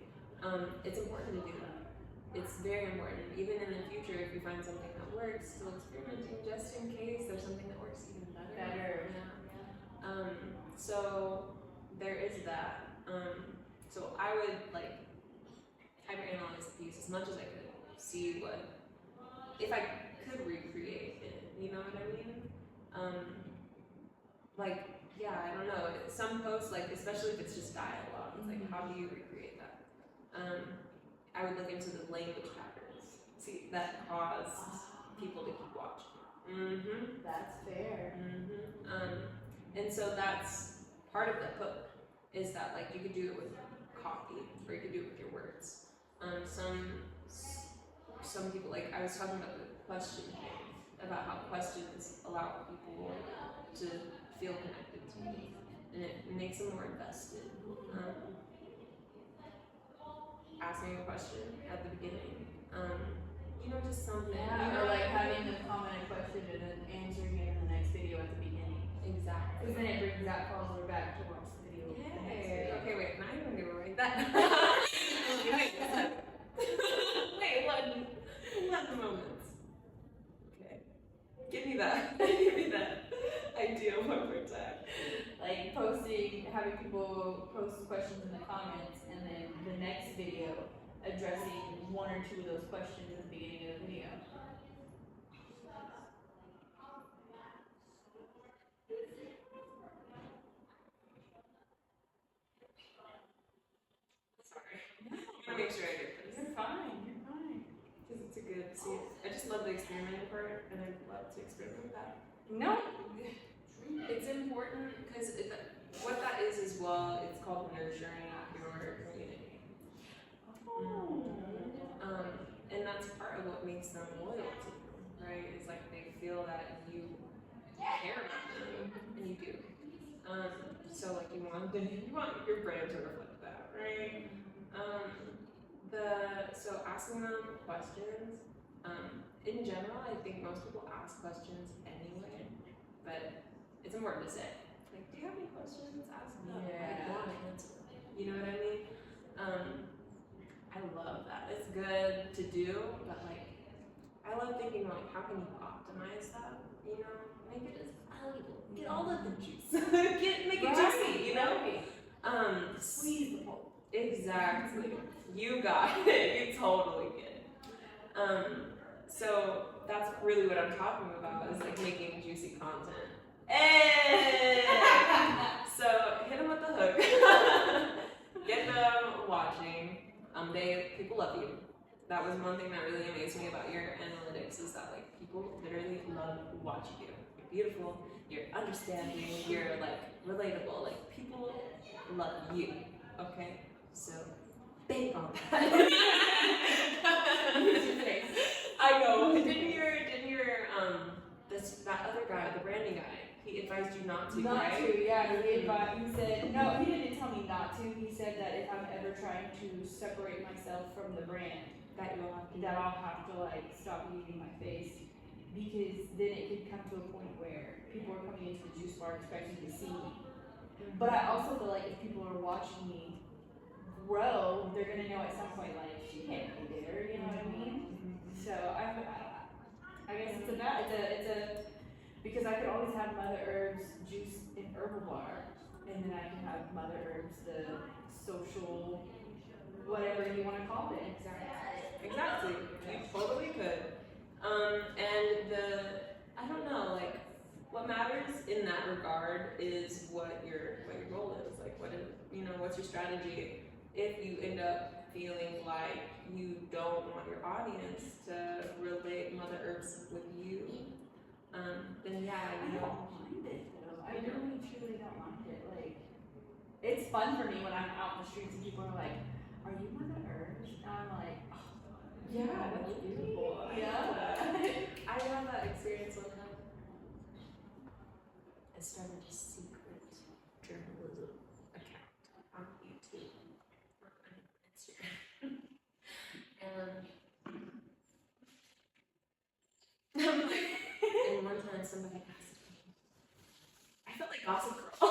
It's important to do that. It's very important. Even in the future, if you find something that works, still experimenting just in case there's something that works even better. Yeah. So there is that. So I would like hyperanalyze the piece as much as I could, see what, if I could recreate it, you know what I mean? Like, yeah, I don't know. Some posts, like, especially if it's just dialogue, it's like, how do you recreate that? I would look into the language patterns, see, that cause people to keep watching. That's fair. And so that's part of the hook, is that like you could do it with copy, or you could do it with your words. Some people, like I was talking about the question thing, about how questions allow people to feel connected to me, and it makes them more invested. Asking a question at the beginning, just something. Yeah, or like having them comment a question and then answering it in the next video at the beginning. Exactly. Because then it brings that follower back to watch the video. Yeah. Okay, wait, now I'm gonna write that. Wait, let the moments. Okay. Give me that. Give me that idea one more time. Like having people post questions in the comments, and then the next video addressing one or two of those questions at the beginning of the video. Sorry. I want to make sure I get this. You're fine. You're fine. Because it's a good, see, I just love the experimenting part, and I love to experiment with that. No. It's important, because what that is as well, it's called nurturing your community. And that's part of what makes them loyal to you, right? It's like they feel that you care about them, and you do. So like you want your brand to reflect that, right? So asking them questions, in general, I think most people ask questions anyway, but it's important to say, like, do you have any questions? Ask them. Yeah. I want to answer. You know what I mean? I love that. It's good to do, but like, I love thinking like, how can you optimize that? You know, make it as valuable. Get all of the juice. Make it juicy. You know. Squeeze the pulp. Exactly. You got it. You totally get it. So that's really what I'm talking about, is like making juicy content. Hey! So hit them with the hook. Get them watching. People love you. That was one thing that really amazed me about your analytics, is that like people literally love watching you. You're beautiful, you're understanding, you're like relatable. Like people love you. Okay? So bank on that. I know. Didn't your that other guy, the branding guy, he advised you not to, Not right? to, yeah. He said, no, he didn't tell me not to. He said that if I'm ever trying to separate myself from the brand, That I'll have to like stop using my face, because then it could come to a point where people are coming into the juice bar expecting to see me. But I also feel like if people are watching me grow, they're gonna know at some point like, she can't be there, you know what I mean? So I guess it's because I could always have Mother Herbs juice in herbal bar, and then I can have Mother Herbs the social, whatever you want to call it. Exactly. You totally could. I don't know, like, what matters in that regard is what your goal is. Like, what's your strategy? If you end up feeling like you don't want your audience to relate Mother Herbs with you, then yeah, I don't mind it though. I really truly don't mind it. Like, it's fun for me when I'm out in the streets and people are like, "Are you Mother Herbs?" And I'm like, "Oh, yeah, that's beautiful. yeah." I had that experience one time. I started a secret journalism account on YouTube, on Instagram, and one time somebody asked me, I felt like Gossip Girl. I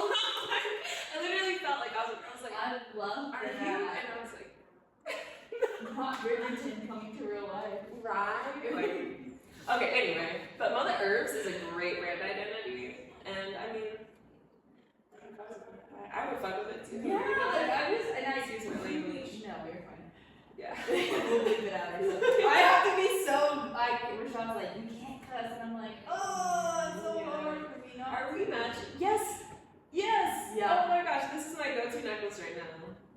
literally felt like Gossip Girl. I was like, I love are that. you? And I was like, Not Bridgerton coming to real life. right? Like, okay, anyway, but Mother Herbs is a great brand identity, and I mean, I would fuck with it too. Yeah, like I just, and I Excuse my language. No, you're fine. Yeah. We'll leave it out. I have to be so, like, Rashawn's like, you can't cuss, and I'm like, oh, it's so hard for me not Are to. we matching? Yes! Yes! Yeah. Oh my gosh, this is my go-to necklace right now.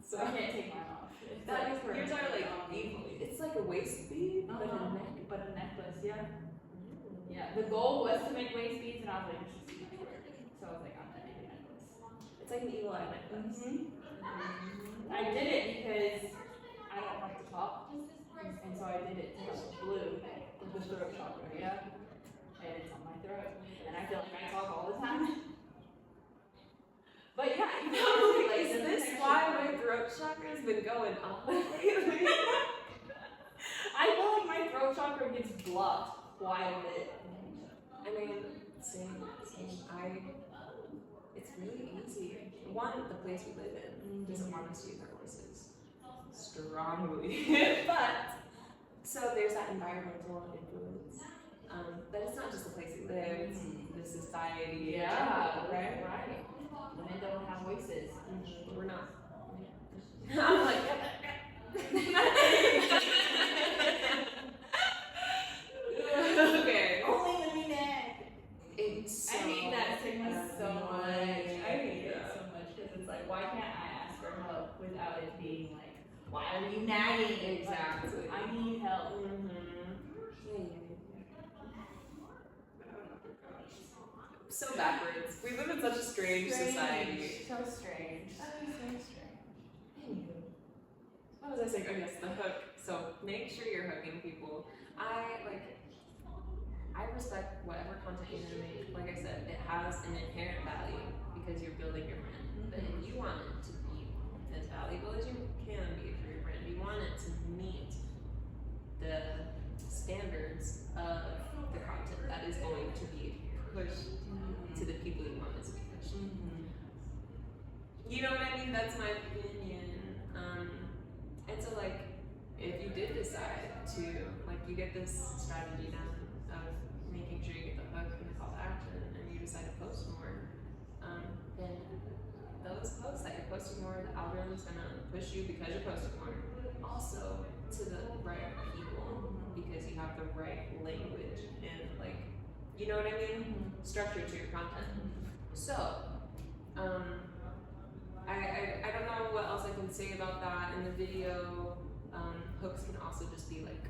So I can't take mine off. It's that like is, yours are like equally. It's like a waist bead, but but a necklace, yeah. Yeah, the goal was to make waist beads, and I was like, this is too much work. So I was like, I'm gonna make a necklace. It's like an evil eye necklace. I did it because I don't like to talk, and so I did it to help blue with the throat chakra, yeah. And it's on my throat, and I feel like I talk all the time. But yeah, Like, is this why my throat chakra has been going up lately? I feel like my throat chakra gets blocked quite a bit. I mean, same. It's really easy. One, the place we live in doesn't want us to use our voices strongly, but so there's that environmental influence. But it's not just the place we live; it's the society. Yeah, right. Women don't have voices. We're not. I'm like. Okay. Only when we nag. It's so I hate that stigma so much. annoying. I hate it so much because it's like, why can't I ask for help without it being like, why are you nagging? Exactly. Like, I need help. So backwards. We live in such a strange society. So strange. So strange. What was I saying? Oh yes, the hook. So make sure you're hooking people. I respect whatever content you're gonna make. Like I said, it has an inherent value because you're building your brand. But if you want it to be as valuable as you can be for your brand, you want it to meet the standards of the content that is going to be pushed to the people you want it to be pushed. You know what I mean? That's my opinion. And so like, if you did decide to, like, you get this strategy down of making sure you get the hook and the call to action, and you decide to post more, then those posts that you're posting more, the algorithm's gonna push you because you're posting more. Also to the right people because you have the right language and, like, you know what I mean? Structure to your content. So, I don't know what else I can say about that. In the video, hooks can also just be like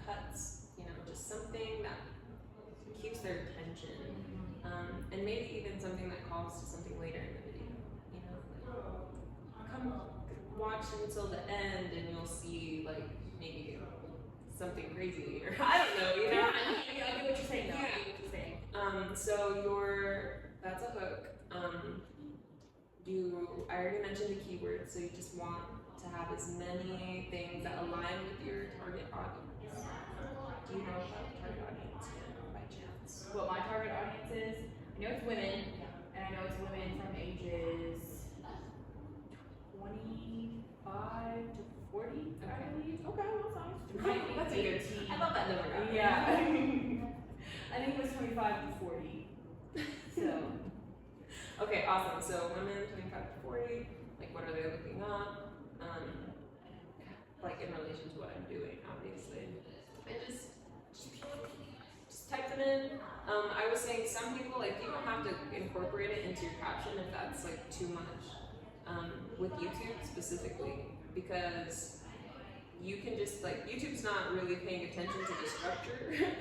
cuts, you know, just something that keeps their attention, and maybe even something that calls to something later in the video. You know, like, come watch until the end, and you'll see like maybe something crazy later. I don't know, you know. I get what you're saying. Though. Yeah. I get what you're saying. So that's a hook. I already mentioned the keywords, so you just want to have as many things that align with your target audience. Do you know about the target audience by chance? What my target audience is, I know it's women, and I know it's women from ages 25 to 40, I believe. Okay, that's nice. That's a good. I love that number. Yeah. I think it was 25 to 40. So. Okay, awesome. So women 25 to 40, like what are they looking up? Like in relation to what I'm doing, obviously. And just type them in. I was saying some people, like, you don't have to incorporate it into your caption if that's like too much. With YouTube specifically, because you can just, like, YouTube's not really paying attention to the structure.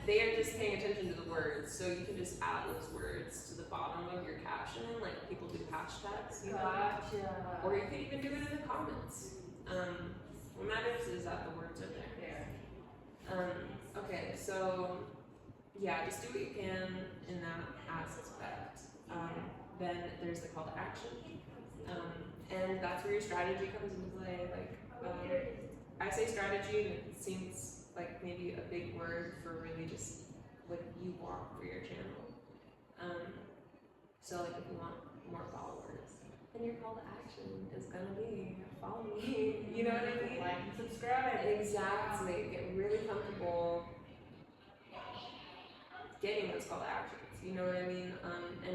They are just paying attention to the words, so you can just add those words to the bottom of your caption, like people do hashtags. Gotcha. Or you can even do it in the comments. What matters is that the words are there. Okay, so yeah, just do what you can in that aspect. Then there's the call to action, and that's where your strategy comes into play. Like, I say strategy, and it seems like maybe a big word for really just what you want for your channel. So like if you want more followers, then your call to action is gonna be follow me. You know what I mean? Like and subscribe. Exactly. Get really comfortable getting those call to actions. You know what I mean? And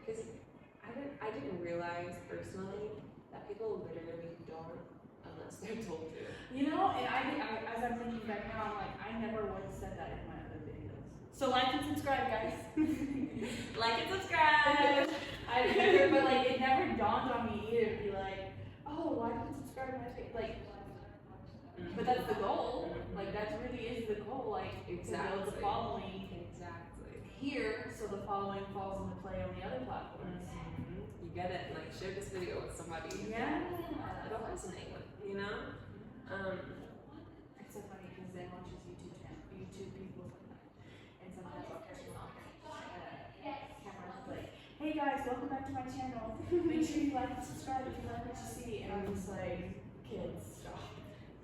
because I didn't realize personally that people literally don't unless they're told to. You know, and as I'm thinking back now, I'm like, I never once said that in my other videos. So like and subscribe, guys. Like and subscribe. But like it never dawned on me either to be like, oh, like and subscribe to my page. Like, but that's the goal. Like that really is the goal. Like to build the following. Exactly. Here, so the following falls into play on the other platforms. You get it. Like share this video with somebody. Yeah. It'll resonate with, you know. It's so funny because Zen watches YouTube people, and sometimes I'll catch them on camera like, hey guys, welcome back to my channel. Make sure you like and subscribe if you like what you see. And I'm just like, kids, stop.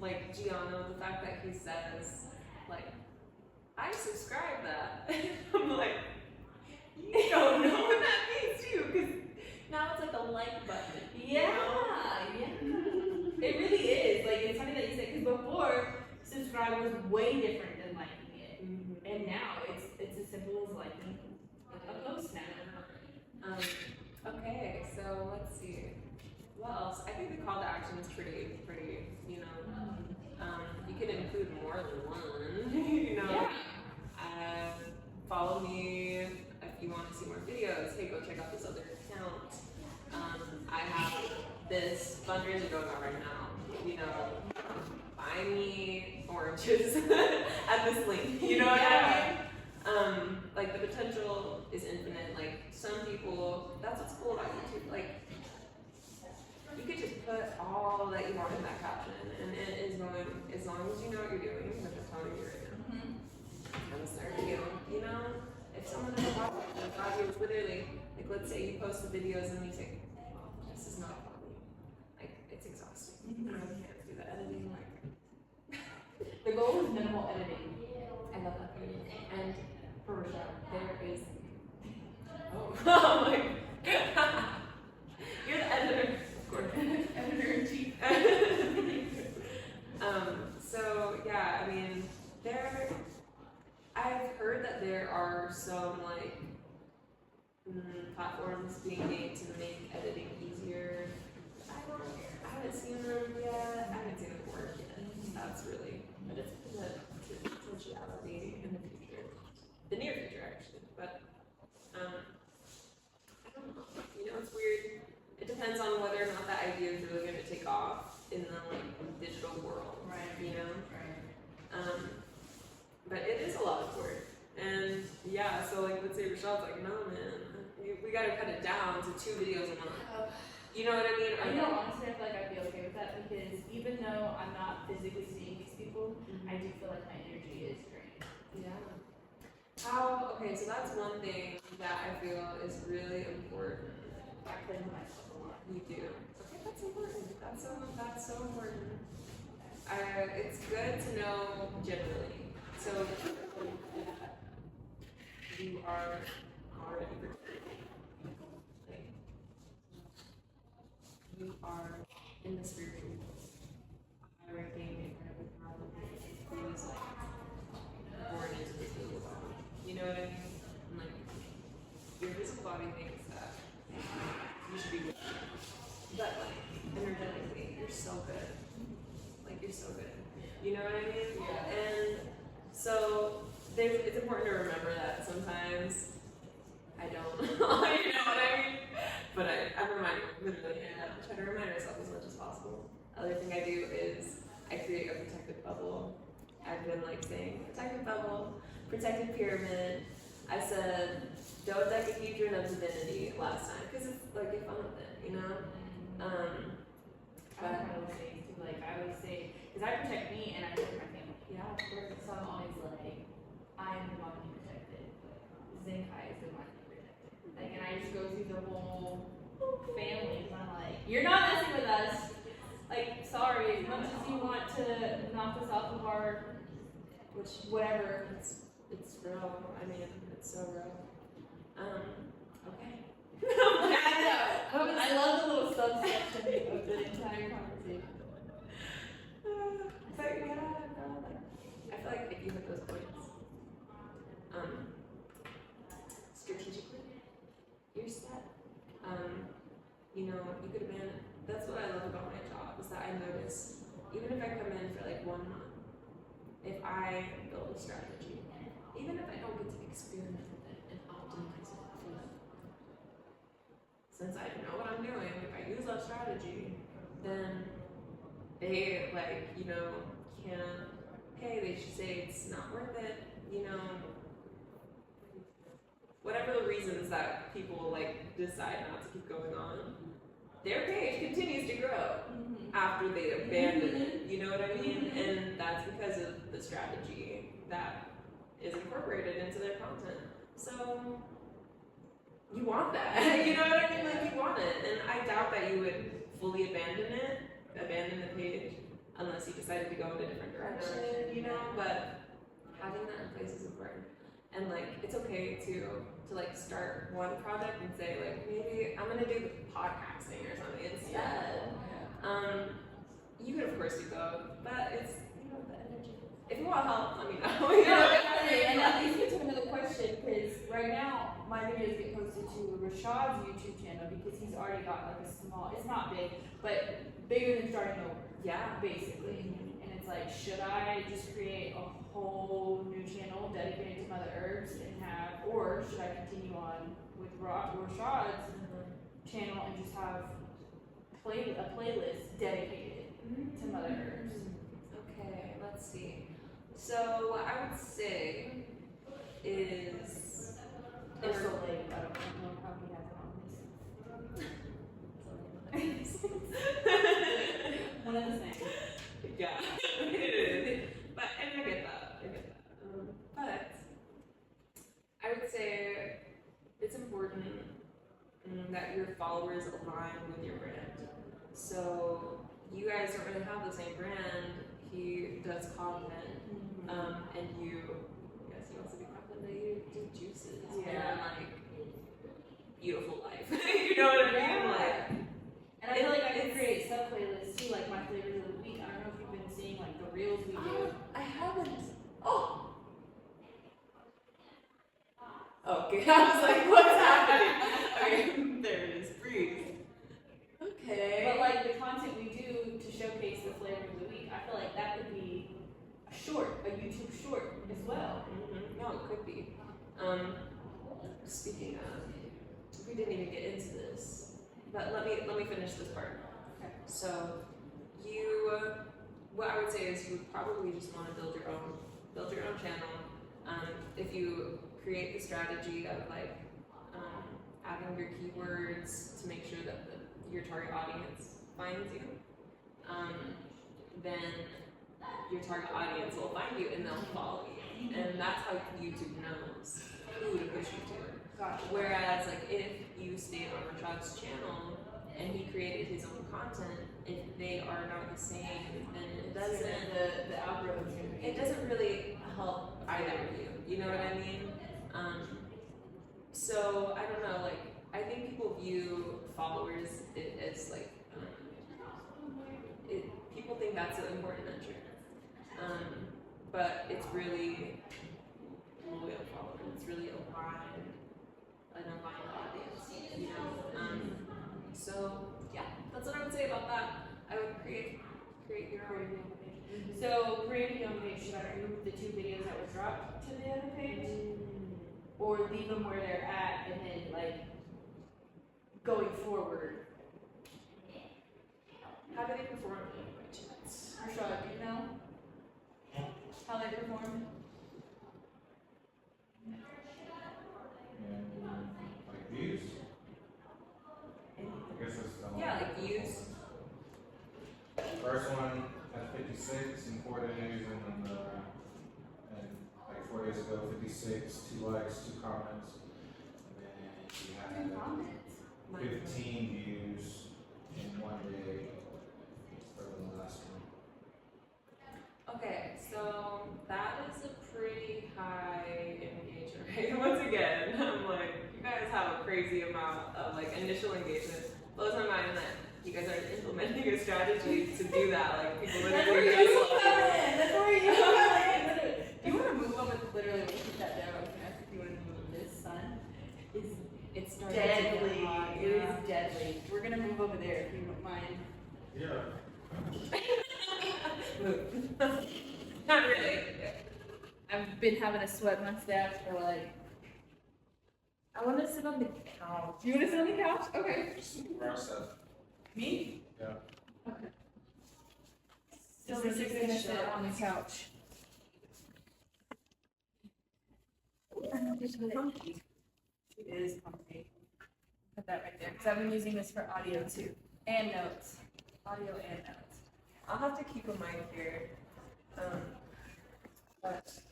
Like Gianno, the fact that he says, like, I subscribe that. I'm like, You don't know what that means too, because now it's like a like button. Yeah, yeah. It really is. Like, it's funny that you said, because before, subscribe was way different than liking it. And now it's as simple as liking a post now. Okay, so let's see. What else? I think the call to action is pretty, you know. You can include more than one, you know. Yeah. Follow me if you want to see more videos. Hey, go check out this other account. I have this fundraiser going on right now. You know, buy me oranges at this link. You know what I mean? Like the potential is infinite. Like some people, that's what's cool about YouTube. Like you could just put all that you want in that caption, and it is going, as long as you know what you're doing, which I'm telling you right now. I'm a start video. You know, if someone doesn't watch it in 5 years, literally, like let's say you post the videos and you say, this is not funny. Like it's exhausting. You know, you can't do the editing. Like The goal is minimal editing. I love that. And For Rochelle. there is. Oh my god. You're the editor. Of course. Editor-in-chief. So yeah, I mean, I've heard that there are some like platforms being made to make editing easier. I haven't seen them yet. I haven't seen it work yet. That's really, but it's a potentiality in the future, the near future actually. But I don't know. You know, it's weird. It depends on whether or not that idea is really going to take off in the like digital world. Right. You know. Right. But it is a lot of work. And yeah, so like let's say Rochelle's like, no man, we gotta cut it down to 2 videos a month. You know what I mean? You know, honestly, I feel like I'd be okay with that because even though I'm not physically seeing these people, I do feel like my energy is drained. Yeah. Okay, so that's one thing that I feel is really important. I play with myself a lot. You do. Okay, that's important. That's so important. It's good to know generally. So you are already like, you are in the spiritual world. Ranking in front of the problem who is like born into this physical body. You know what I mean? And, like your physical body thinks that you should be with me. But like energetically, you're so good. Like you're so good. You know what I mean? Yeah. And so it's important to remember that sometimes I don't. You know what I mean? But I'm reminding I try to remind myself as much as possible. Other thing I do is I create a protective bubble. I've been like saying protective bubble, protective pyramid. I said dodecahedron of divinity last time because it's like get fun with it, you know. I would say too, like I would say, because I protect me and I protect my family. Yeah, of course. So I'm always like, I am divinely protected. Zenkai is divinely protected. Like, and I just go through the whole family. And I'm like, you're not messing with us. Like, sorry, as much as you want to knock us off of our, which whatever. It's real. I mean, it's so real. Okay. I love the little subsection of the entire conversation. But yeah, no, I feel like if you hit those points, strategically, you're set. You know, you could abandon. That's what I love about my job is that I notice, even if I come in for like 1 month, if I build a strategy, even if I don't get to experiment with it and optimize it, since I know what I'm doing, if I use that strategy, then they like, you know, can't, hey, they should say it's not worth it, you know, whatever the reasons that people like decide not to keep going on, their page continues to grow after they abandon it, you know what I mean? And that's because of the strategy that is incorporated into their content. So you want that, you know what I mean? Like you want it, and I doubt that you would fully abandon the page, unless you decided to go in a different direction, you know. But having that in place is important. and like it's okay to like start one project and say like maybe I'm gonna do podcasting or something instead. You could of course do both, but it's the energy. If you want help, let me know. Definitely. And that leads me to another question, because right now my videos get posted to Rashad's YouTube channel because he's already got like a small, it's not big, but bigger than starting over. Yeah. Basically. And it's like, should I just create a whole new channel dedicated to Mother Herbs and have, or should I continue on with Rashad's channel and just have a playlist dedicated to Mother Herbs? Okay, let's see. So what I would say is It's so late, I don't know how he has it on this. One of the same. Yeah, it is. But and I get that. But I would say it's important that your followers align with your brand. So you guys don't really have the same brand. He does content, and you also do content that you do juices and like beautiful life. You know what I mean? Like, and I feel like I can create sub playlists too, like my flavors of the week. I don't know if you've been seeing like the reels we do. I haven't. Oh. Okay, I was like, what's happening? Okay, there it is. Breathe. Okay. But like the content we do to showcase the flavor of the week, I feel like that could be a YouTube short as well. No, it could be. Speaking of, we didn't even get into this, but let me finish this part. Okay. So what I would say is you would probably just want to build your own channel. If you create the strategy of like adding your keywords to make sure that your target audience finds you, then your target audience will find you and they'll follow you, and that's how YouTube knows who to push you to. Gotcha. Whereas like if you stayed on Rashad's channel and he created his own content, if they are not the same, then it doesn't the algorithm. it doesn't really help either of you. You know what I mean? So I don't know. Like I think people view followers as like people think that's an important metric, but it's really loyal followers. It's really an aligned audience. You know. So yeah, that's what I would say about that. I would create your own. So creating your own page, should I remove the 2 videos that were dropped to the other page? Or leave them where they're at and then like going forward? How do they perform? Rashad, do you know how they performed? Like views? I guess that's the Yeah, like views. First one had 56 and 4 days, and then and like 4 days ago, 56, 2 likes, 2 comments, and then you had 15 views in 1 day for the last one. Okay, so that is a pretty high engagement rate. Once again, I'm like, you guys have a crazy amount of like initial engagement. Blows my mind that you guys are implementing a strategy to do that. Like people literally That's where you do you want to move up and literally put that down? If you want to move this sun is it's deadly. It is deadly. We're gonna move over there if you don't mind. Yeah. Move. Not really. I've been having a sweat mustache for like. I want to sit on the couch. You want to sit on the couch? Okay. Where else at? Me? Yeah. Okay. Still the 6 gonna sit on the couch. Comfy. It is comfy. Put that right there, because I've been using this for audio too, and notes. Audio and notes. I'll have to keep a mic here. But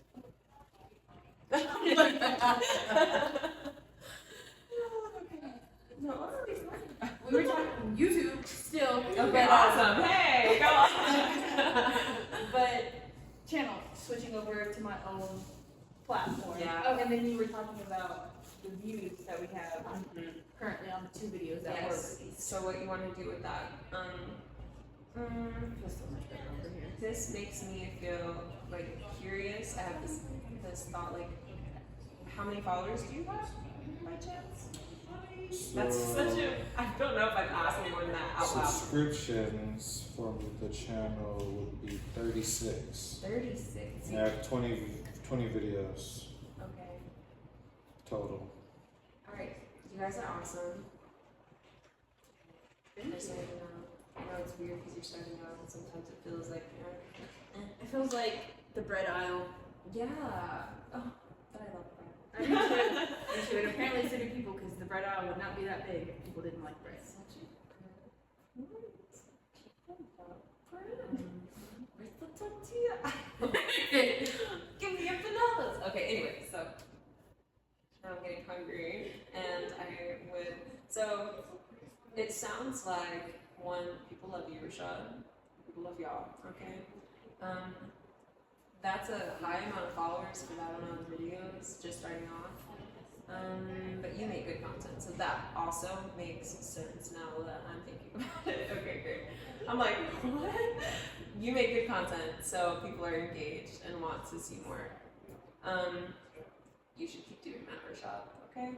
We were talking YouTube still. okay, but, awesome. Hey, go on. But channel, switching over to my own platform. Yeah. Oh, and then you were talking about the views that we have Mhm. currently on the 2 videos that were Yes. released. So what you want to do with that? Feels so much better over here. This makes me feel like curious. I have this thought like, how many followers do you have by chance? That's such a. I don't know if I've asked anyone that out loud. Subscriptions from the channel would be 36. 36. I have 20 videos Okay. total. All right. You guys are awesome. Just so you know. I know it's weird because you're starting out, and sometimes it feels like It feels like the bread aisle. yeah. Oh, but I love that. I do too. Me too. And apparently so do people because the bread aisle would not be that big if people didn't like bread. Such a good point. Where's the tortilla? Give me empanadas. Okay, anyway, so now I'm getting hungry, and I would. So it sounds like people love you, Rashad. People love y'all. Okay. That's a high amount of followers for that amount of videos, just starting off. But you make good content, so that also makes sense now that I'm thinking about it. Okay, great. I'm like, what? You make good content, so people are engaged and want to see more. You should keep doing that, Rashad. Okay.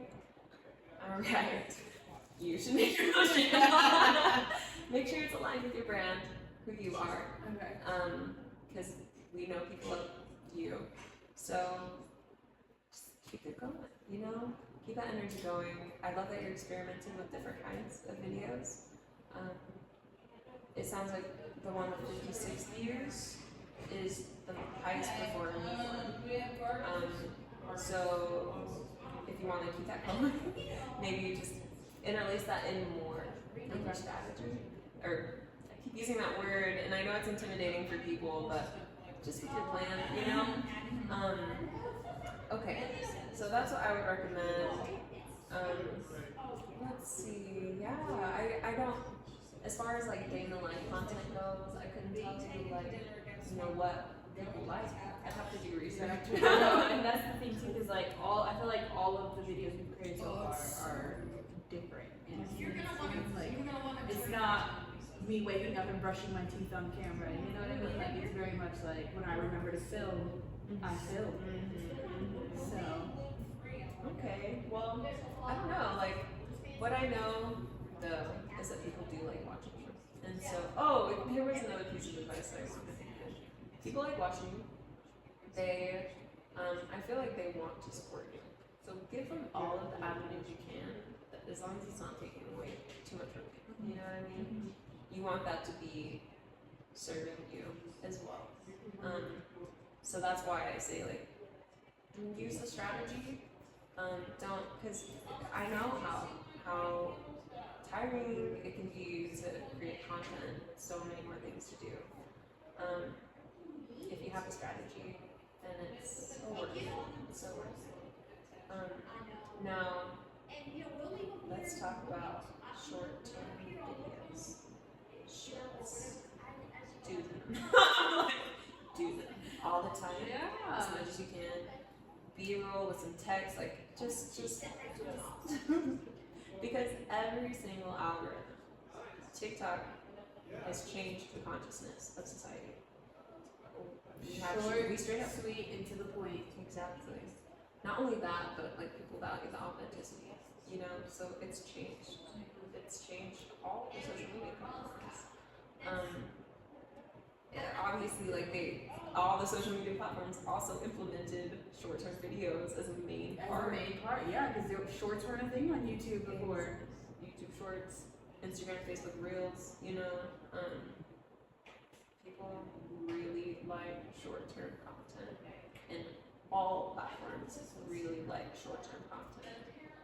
All right. You should make your own channel. Make sure it's aligned with your brand, who you are. Okay. Because we know people love you. So just keep it going, you know? Keep that energy going. I love that you're experimenting with different kinds of videos. It sounds like the one with 56 views is the highest performing one. So if you want to keep that going, maybe you just interlace that in more in your strategy. Or I keep using that word, and I know it's intimidating for people, but just with your plan, you know? Okay, so that's what I would recommend. Let's see, yeah, I don't, as far as like day in the life content goes, I couldn't tell you like, you know, what people like. I'd have to do research. And that's the thing too, because like I feel like all of the videos we've created so far are different. And it's not me waking up and brushing my teeth on camera. You know what I mean? Like it's very much like when I remember to film, I film. So Okay, well, I don't know, like, what I know, though, is that people do like watching you. And so, here was another piece of advice that I wanted to give. People like watching you. They, I feel like they want to support you. So give them all of the avenues you can, as long as it's not taking away too much from you. You know what I mean? You want that to be serving you as well. So that's why I say, like, use the strategy. Don't, because I know how tiring it can be to create content, so many more things to do. If you have a strategy, then it's so worth it. It's so worth it. Now, let's talk about short-term videos. Shorts. Do them. Do them all the time, as much as you can. B-roll with some text, like just because every single algorithm, TikTok has changed the consciousness of society. We straight up sweet, and to the point. exactly. Not only that, but like people value the authenticity, you know. So it's changed. It's changed all the social media platforms. Obviously, like all the social media platforms also implemented short-term videos as a main part. Yeah, because shorts weren't a thing on YouTube before. YouTube Shorts, Instagram, Facebook Reels, you know. People really like short-term content, and all platforms really like short-term content.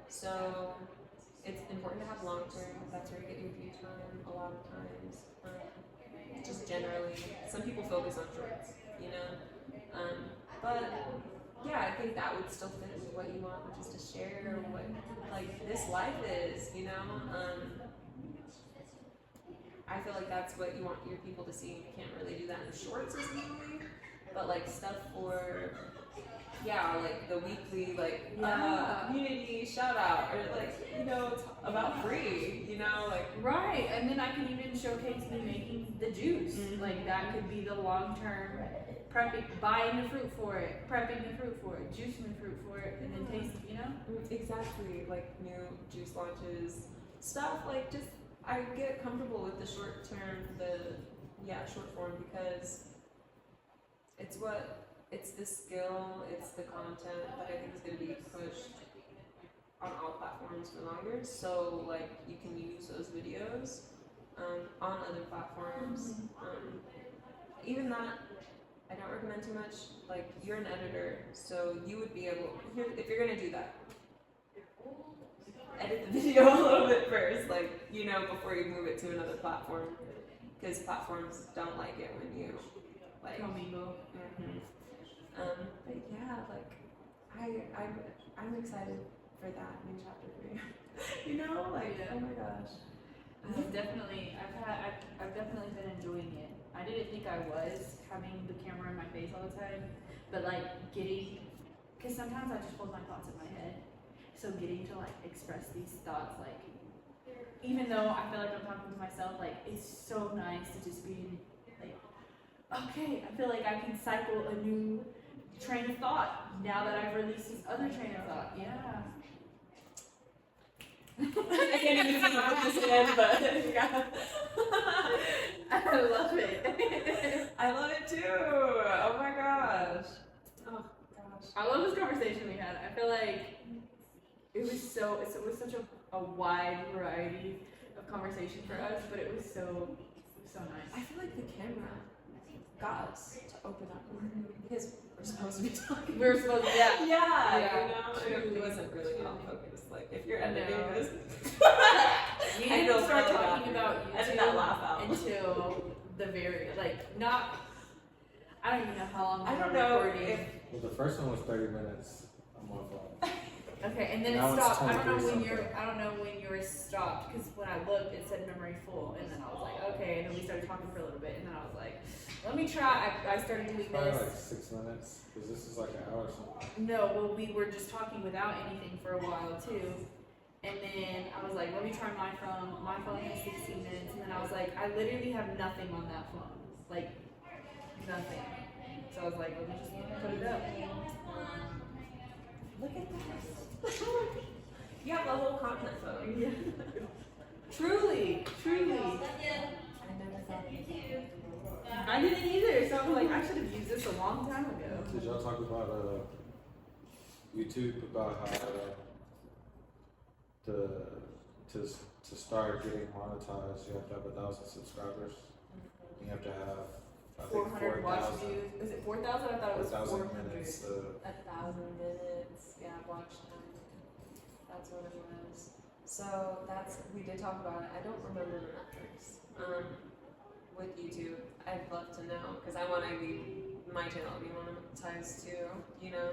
So it's important to have long-term. That's where you get your view time a lot of times. Just generally, some people focus on shorts, you know. But yeah, I think that would still fit with what you want, which is to share what like this life is, you know. I feel like that's what you want your people to see. You can't really do that in shorts as easily, but like stuff for, yeah, like the weekly, like, community shout out, or like, you know, it's about free, you know, like. Right, and then I can even showcase me making the juice. Like that could be the long term prepping, buying the fruit for it, prepping the fruit for it, juicing the fruit for it, and then tasting, you know? Exactly, like new juice launches, stuff like just, I get comfortable with the short term, short form, because it's the skill, it's the content that I think is going to be pushed on all platforms for longer. So like you can use those videos on other platforms. Even that, I don't recommend too much. Like you're an editor, so you would be able, if you're going to do that, edit the video a little bit first, like, you know, before you move it to another platform, because platforms don't like it when you like Commingle. But yeah, like I'm excited for that in chapter 3. You know, like oh my gosh. I've definitely been enjoying it. I didn't think I was having the camera in my face all the time, but like because sometimes I just hold my thoughts in my head. So getting to like express these thoughts, like even though I feel like I'm talking to myself, like it's so nice to just be like, okay, I feel like I can cycle a new train of thought now that I've released this other train of thought. Yeah. I can't even see what this is, but yeah. I love it. I love it too. Oh my gosh. Oh gosh. I love this conversation we had. I feel like it was such a wide variety of conversation for us, but it was so nice. I feel like the camera got us to open up more because we're supposed to be talking. We were supposed to, yeah. Yeah, Yeah, you know, truly. it wasn't really well focused. Like if you're editing No. this, We I didn't feel start really talking bad. about Edit that YouTube laugh out. until the very, like, not, I don't even know how long I we don't were know recording. if Well, the first one was 30 minutes. I'm on phone. Okay, and then Now it it's stopped. I don't know 23 when something. I don't know when yours stopped, because when I looked, it said memory full, and then I was like, okay, and then we started talking for a little bit, and then I was like, let me try. I started doing Probably like this. 6 minutes, because this is like an hour or something. No, well, we were just talking without anything for a while too. And then I was like, let me try my phone. My phone has 16 minutes. And then I was like, I literally have nothing on that phone. Like, nothing. So I was like, let me just put it up. look at this. You have a whole content phone. Yeah. Truly. I never thought you did. I didn't either. So I was like, I should have used this a long time ago. Did y'all talk about YouTube, about how to start getting monetized, you have to have 1,000 subscribers. You have to have, I think, 400 watch 4,000 views. Is it 4,000? I thought it was 4,000 400. minutes. 1,000 minutes, yeah, watch time. That's what it was. So we did talk about it. I don't remember the metrics. With YouTube, I'd love to know because I want to be my channel to be monetized too. You know,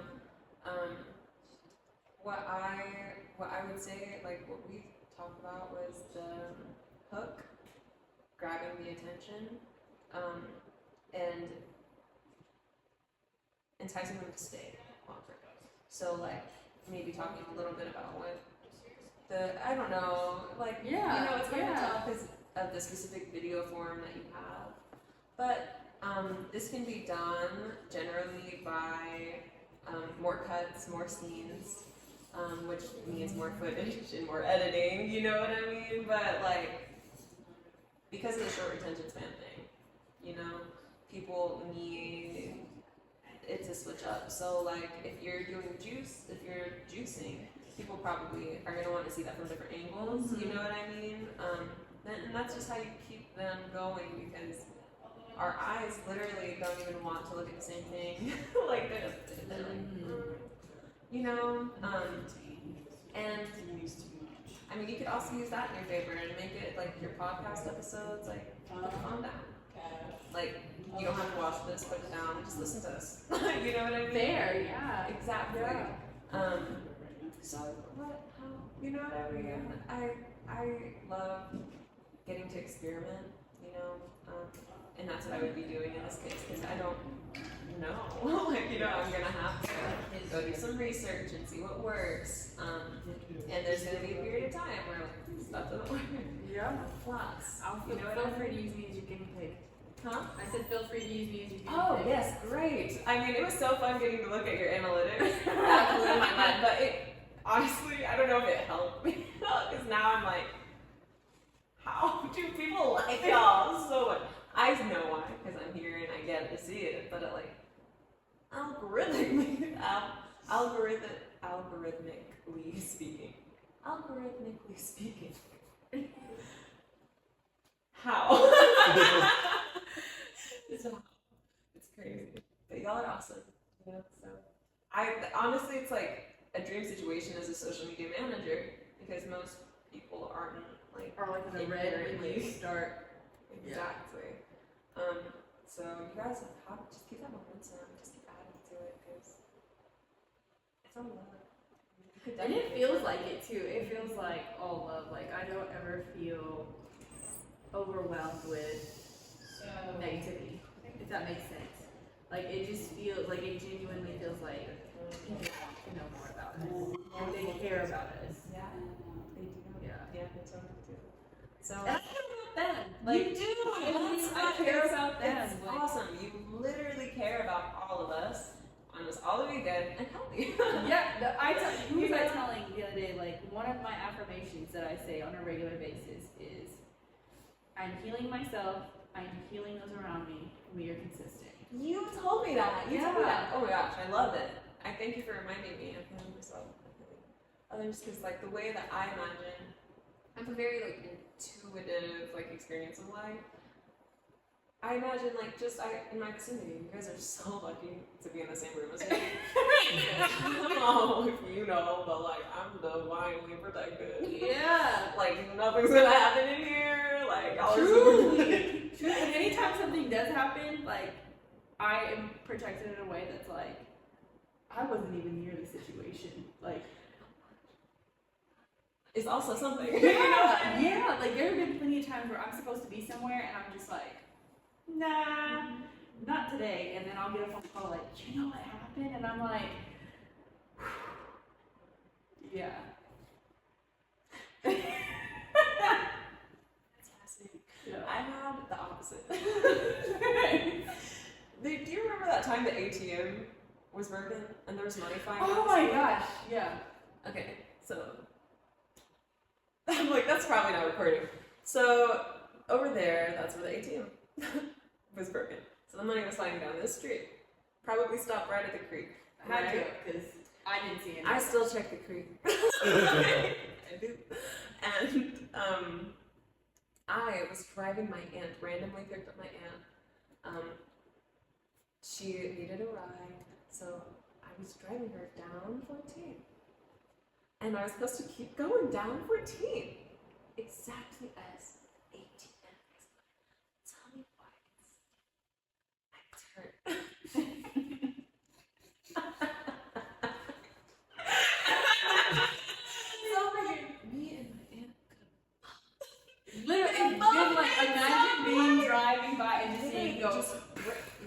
what I would say, like what we talked about was the hook, grabbing the attention, and enticing them to stay longer. So like maybe talking a little bit about what I don't know, like Yeah, you know, it's hard to yeah. tell because of the specific video form that you have. But this can be done generally by more cuts, more scenes, which means more footage and more editing, you know what I mean? But like, because of the short retention span thing, you know, people need it to switch up. So like, if you're doing if you're juicing, people probably are gonna want to see that from different angles, you know what I mean? And that's just how you keep them going because our eyes literally don't even want to look at the same thing. Like they're like, you know? And I mean, you could also use that in your favor and make it like your podcast episodes, like put the phone down. Like you don't have to watch this, put it down, just listen to us. You know what I mean? There, yeah. Exactly. Yeah. So you know what I mean? I love getting to experiment you know, and that's what I would be doing in this case because I don't know. Like, you know, I'm gonna have to go do some research and see what works. And there's gonna be a period of time where like stuff doesn't work. Yeah. Plus, I'll you know what feel I free mean? to use me as your guinea pig. Huh? I said feel free to use me as your guinea Oh pig. yes, great. I mean, it was so fun getting to look at your analytics. That blew my mind. But it honestly, I don't know if it helped me because now I'm like, how do people like y'all so much? I know why because I'm here and I get to see it. But it, like algorithmically speaking, how? It's crazy. But y'all are awesome. You know, so honestly it's like a dream situation as a social media manager because most people aren't like Or like in the red when you start. exactly. So you guys have just keep that momentum, just keep adding to it because it's all love. And it feels like it too. It feels like all love. Like I don't ever feel overwhelmed with negativity. If that makes sense. Like it just feels like it genuinely feels like people want to know more about us. And they care about us. Yeah, they do. Yeah. Yeah, they totally do. So And I care about them. Like you do. I care about them. It's Like, awesome. You literally care about all of us. Want us all to be good and healthy. yeah, who was I telling the other day? Like one of my affirmations that I say on a regular basis is, "I'm healing myself. I'm healing those around me. We are consistent." You told me that. You told me Yeah. that. Oh my gosh, I love it. I thank you for reminding me. I'm healing myself. I'm healing others because like the way that I imagine, I have a very like intuitive like experience of life. I imagine like just in my vicinity, you guys are so lucky to be in the same room as me. I don't know if you know, but like I'm divinely protected. Yeah. Like nothing's gonna happen in here. Like y'all are Truly. Truly. And anytime something does happen, like I am protected in a way that's like I wasn't even near the situation. Like it's also something. yeah, yeah. Like there have been plenty of times where I'm supposed to be somewhere and I'm just like, nah, not today. And then I'll get a phone call like, you know what happened? And I'm like, yeah. It's fascinating. Yeah. I had the opposite. Do you remember that time the ATM was broken and there was money flying Oh around? my gosh, yeah. Okay, so I'm like, that's probably not recording. So over there, that's where the ATM was broken. So the money was flying down this street. Probably stopped right at the creek. I had to because I didn't see it. I still check the creek. I do. And I was driving my aunt, randomly picked up my aunt. She needed a ride, so I was driving her down 14. And I was supposed to keep going down 14. Exactly as 18 was. Tell me why I turned. Me and my aunt could Literally, it's been like imagine being driving by and just seeing go.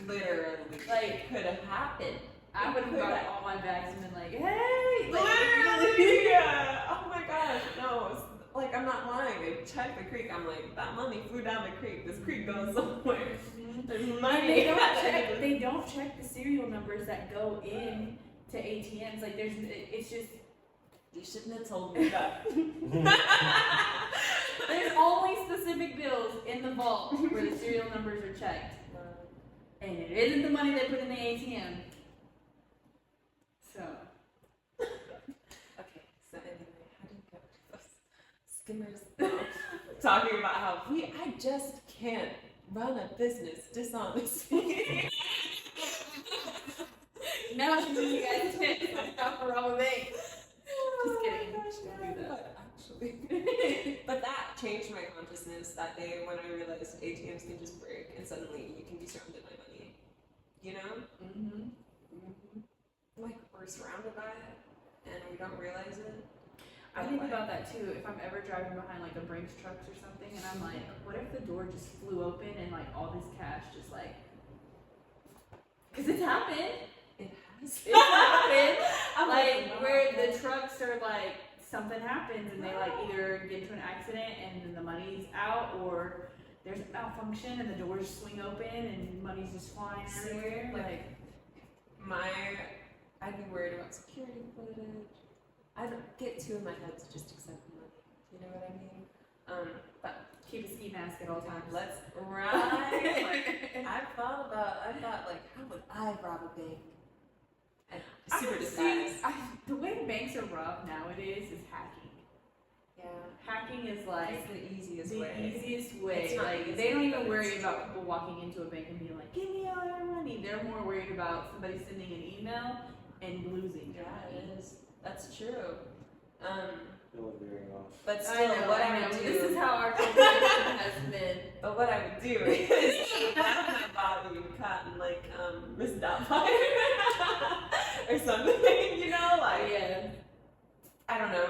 literally Like, could have happened. I would have got all my bags and been like, hey! Like, Literally, yeah. Oh my gosh, no. It's, like, I'm not lying. I checked the creek. I'm like, that money flew down the creek. This creek goes somewhere. There's money. They don't check the serial numbers that go in to ATMs. Like, it's just. You shouldn't have told me that. There's only specific bills in the vault where the serial numbers are checked. And it isn't the money they put in the ATM. So. Okay, so anyway, how do you get to this? Skimmers talking about how I just can't run a business dishonestly. Now she's in you guys' tips. Stop for wrong with me. Just kidding. Oh my gosh, Don't do that. but actually, but that changed my consciousness that day when I realized ATMs can just break and suddenly you can be surrounded by money. You know? Mm-hmm. Like we're surrounded by it and we don't realize it. I I think about that too. If I'm ever driving behind like a Brinks trucks or something, and I'm like, what if the door just flew open and like all this cash just like, because it's happened. It has. It's happened. I'm Like no, where no. the trucks are like something happens and they like either get into an accident and then the money's out, or there's a malfunction and the doors swing open and money's just flying everywhere. Like I'd be worried about security footage. I'd get too in my head to just accept the money. You know what I mean? But keep a ski mask at all times. let's I thought like, how would I rob a bank? I Super don't disguised. the way banks are robbed nowadays is hacking. Yeah. Hacking is like It's the easiest the way. easiest way. It's not Like easy, they don't even but worry it's about true. people walking into a bank and being like, "Give me all your money." They're more worried about somebody sending an email and losing their Yeah, money. it is. That's true. You're veering off. But still, I know, what I I know. would This is do, how our conversation has been. but what I would do is have my body caught in like Miss Doubtfire or something, you know, like Yeah. I don't know,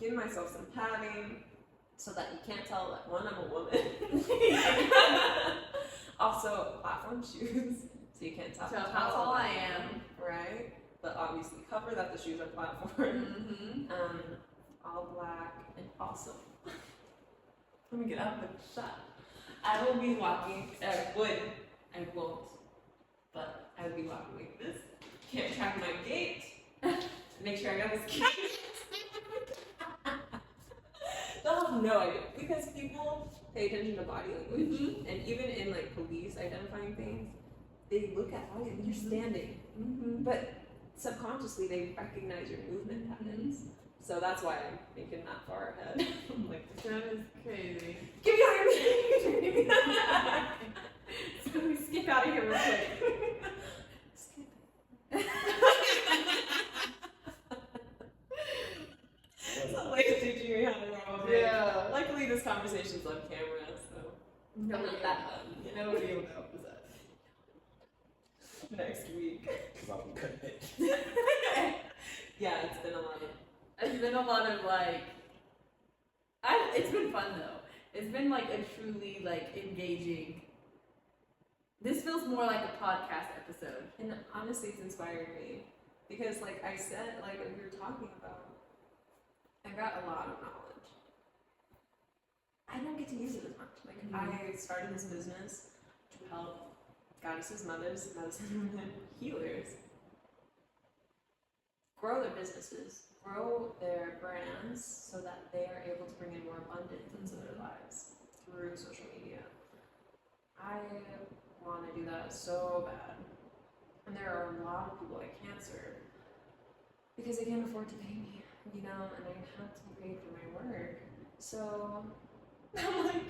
give myself some padding so that you can't tell that one, I'm a woman. Also, platform shoes, so you can't tell So how tall I am. right? But obviously cover that the shoes are platform. Mm-hmm. All black, and also, let me get out of the shot. I will be walking, I won't, but I would be walking like this. Can't track my gait. Make sure I got this key. They'll have no idea, because people pay attention to body language, and even in like police identifying things, they look at body language. You're standing, but subconsciously they recognize your movement patterns. So that's why I'm thinking that far ahead. I'm like, That is crazy. give me all your money. So we skip out of here real quick. Skip. It's like teaching me how to roll a bank. Yeah. Luckily, this conversation's on camera, so Nobody not that fun. Nobody will know it was us. Next week. Because I'll be cutting it. Yeah, it's been a lot of. It's been a lot of like, it's been fun though. It's been like a truly like engaging. This feels more like a podcast episode. And honestly, it's inspired me. Because, like I said, like we were talking about, I got a lot of knowledge. I don't get to use it as much. Like, I started this business to help goddesses, mothers, medicine women, healers grow their businesses, grow their brands so that they are able to bring in more abundance into their lives through social media. I want to do that so bad. And there are a lot of people I can't serve because they can't afford to pay me, you know, and I have to be paid for my work. So I'm like,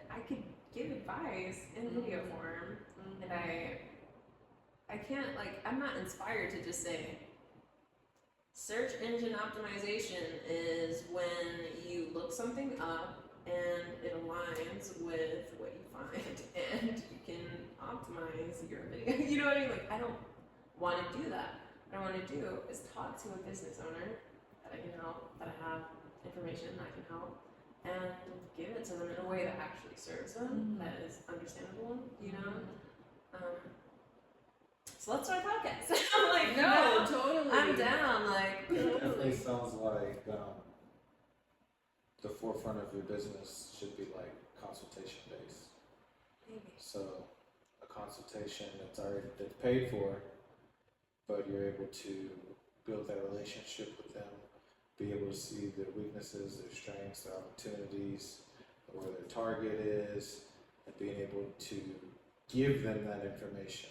I could give advice in video form, and I can't, like, I'm not inspired to just say, search engine optimization is when you look something up and it aligns with what you find and you can optimize your video. You know what I mean? Like, I don't want to do that. What I want to do is talk to a business owner that I can help, that I have information I can help, and give it to them in a way that actually serves them, that is understandable, you know? So let's start a podcast. I'm like, no, totally. I'm down, like, It definitely sounds like the forefront of your business should be like consultation based. maybe. So a consultation that's paid for, but you're able to build that relationship with them, be able to see their weaknesses, their strengths, their opportunities, where their target is, and being able to give them that information.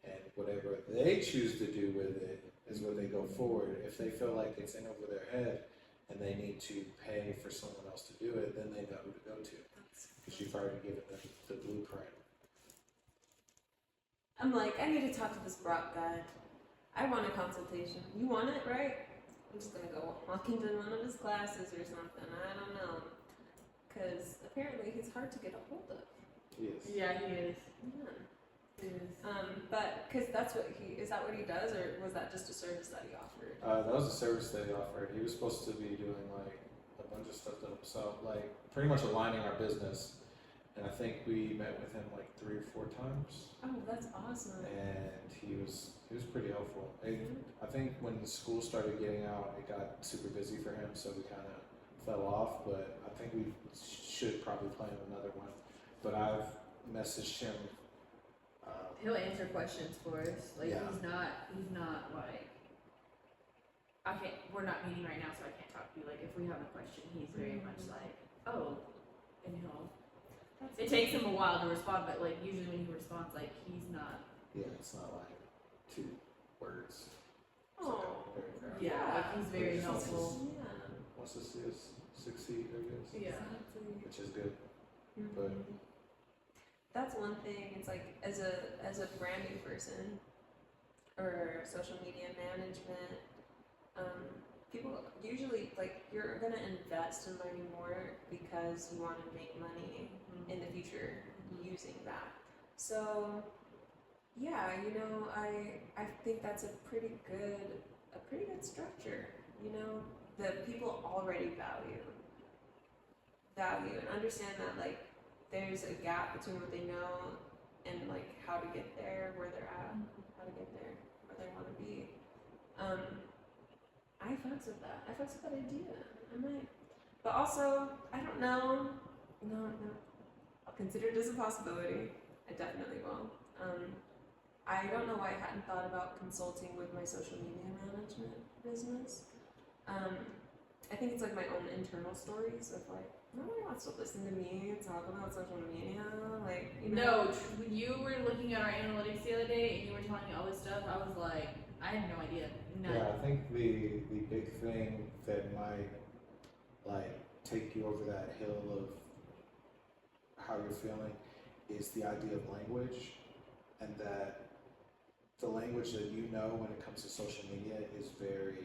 And whatever they choose to do with it is where they go forward. If they feel like it's in over their head and they need to pay for someone else to do it, then they know who to go to. Because you've already given them the blueprint. I'm like, I need to talk to this Brock guy. I want a consultation. You want it, right? I'm just gonna go walk into one of his classes or something. I don't know. Because apparently he's hard to get a hold of. Yes. Yeah, he is. Yeah. He is. But because that's what is that what he does, or was that just a service that he offered? That was a service that he offered. He was supposed to be doing like a bunch of stuff to himself, like pretty much aligning our business. And I think we met with him like 3 or 4 times. Oh, that's awesome. And he was pretty helpful. I think when the school started getting out, it got super busy for him, so we kind of fell off. But I think we should probably plan another one. But I've messaged him. He'll answer questions for us. Like Yeah. he's not like, we're not meeting right now, so I can't talk to you. Like if we have a question, he's very much like, oh, and it takes him a while to respond, but like usually when he responds, like he's not. Yeah, it's not like 2 words. It's Oh. like a paragraph. Yeah, like he's very helpful. Yeah. Wants to see us succeed, I guess. Yeah. Exactly. Which is good. Mhm. But that's one thing. It's like as a brand new person or social media management, people usually like you're gonna invest in learning more because you want to make money in the future using that. So yeah, I think that's a pretty good structure. That people already value and understand that like there's a gap between what they know and like how to get there, where they're at, how to get there, where they want to be. I fucks with that. I fucks with that idea. I might, but also I don't know. No, I'll consider it as a possibility. I definitely will. I don't know why I hadn't thought about consulting with my social media management business. I think it's like my own internal stories of like, nobody wants to listen to me talk about social media. Like, No, when you were looking at our analytics the other day and you were telling me all this stuff, I was like, I had no idea. None. yeah, I think the big thing that might like take you over that hill of how you're feeling is the idea of language, and that the language that you know when it comes to social media is very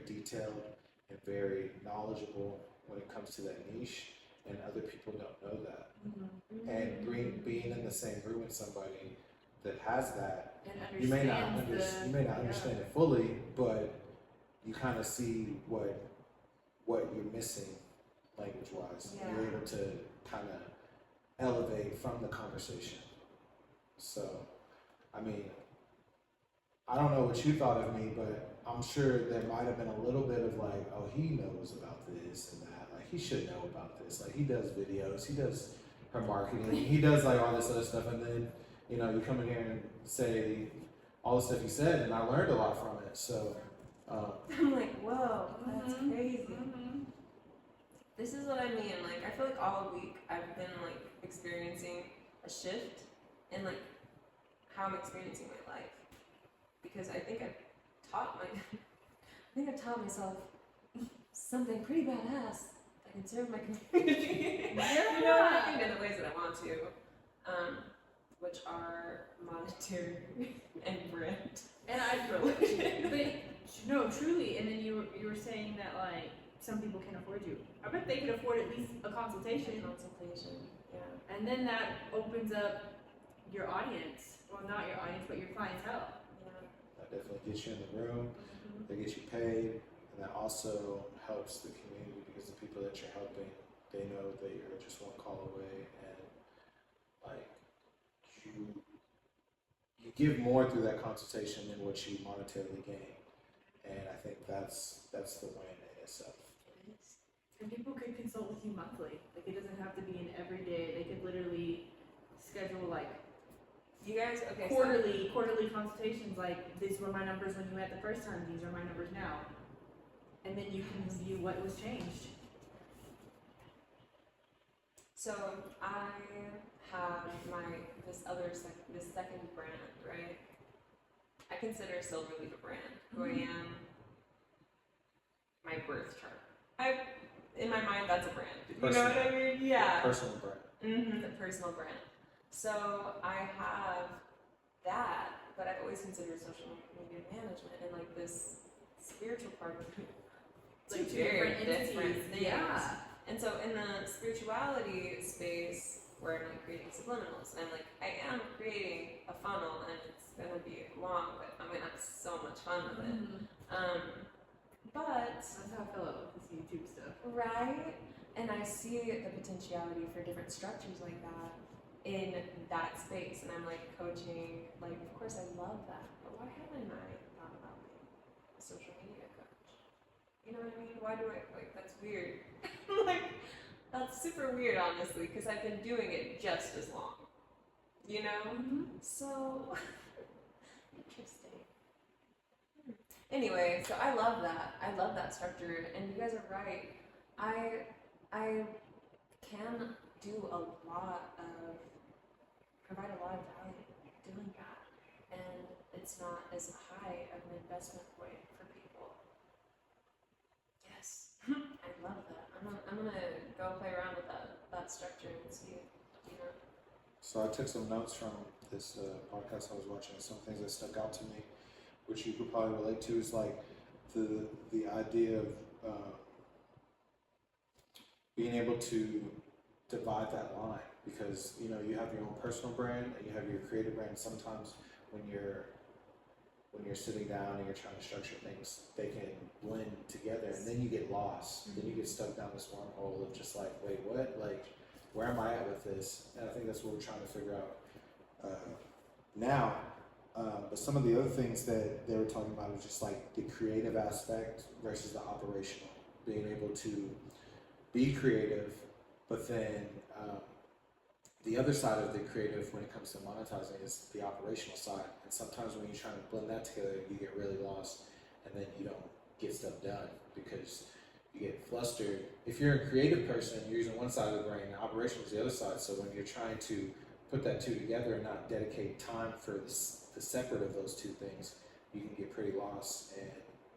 detailed and very knowledgeable when it comes to that niche, and other people don't know that. And being in the same room with somebody that has that, And you may not understands understand it fully, but you kind of see what you're missing language wise. Yeah. You're able to kind of elevate from the conversation. So, I mean, I don't know what you thought of me, but I'm sure there might have been a little bit of like, oh, he knows about this and that. Like, he should know about this. Like, he does videos, he does her marketing, he does like all this other stuff. And then, you come in here and say all the stuff you said, and I learned a lot from it. So, I'm like, whoa, that's crazy. This is what I mean. Like, I feel like all week I've been like experiencing a shift in like how I'm experiencing my life, because I think I've taught myself something pretty badass that can serve my community. In the ways that I want to, which are monetary and brand. And but no, truly. And then you were saying that like some people can afford you. I bet they could afford at least a consultation. Yeah. And then that opens up your audience. Well, not your audience, but your clientele. that definitely gets you in the room, that gets you paid, and that also helps the community because the people that you're helping, they know that you're just one call away, and like you give more through that consultation than what you monetarily gain, and I think that's the win in itself. And people could consult with you monthly. Like, it doesn't have to be an everyday. They could literally schedule like You guys, okay. quarterly consultations. Like, these were my numbers when you met the first time. These are my numbers now. And then you can review what was changed. So I have this second brand, right? I consider Silverleaf a brand. Who I am, my birth chart. In my mind, that's a brand. You know what I mean? Yeah. Personal brand. The personal brand. So I have that, but I've always considered social media management and like this spiritual part of it. Like Two very different different entities. things. Yeah. And so in the spirituality space, where I'm like creating subliminals. And I'm like, I am creating a funnel and it's gonna be long, but I'm gonna have so much fun with it. But That's how I feel about this YouTube stuff. right, and I see the potentiality for different structures like that in that space, and I'm like coaching. Like, of course, I love that, but why haven't I thought about being a social media coach? You know what I mean? Why do I like? That's weird. Like, that's super weird, honestly, because I've been doing it just as long. You know, so interesting. Anyway, so I love that. I love that structure, and you guys are right. I can do a lot of provide a lot of value doing that, and it's not as high of an investment point for people. Yes, I love that. I'm gonna go play around with that structure and see, you know. So I took some notes from this podcast I was watching. Some things that stuck out to me, which you could probably relate to, is like the idea of being able to divide that line, because you know you have your own personal brand and you have your creative brand. Sometimes when you're sitting down and you're trying to structure things, they can blend together, and then you get lost. Then you get stuck down this wormhole of just like, wait, what? Like, where am I at with this? And I think that's what we're trying to figure out now. But some of the other things that they were talking about was just like the creative aspect versus the operational. Being able to be creative, but then the other side of the creative when it comes to monetizing is the operational side. And sometimes when you're trying to blend that together, you get really lost, and then you don't get stuff done because you get flustered. If you're a creative person, you're using one side of the brain, and operational is the other side. So when you're trying to put that two together and not dedicate time for the separate of those two things, you can get pretty lost, and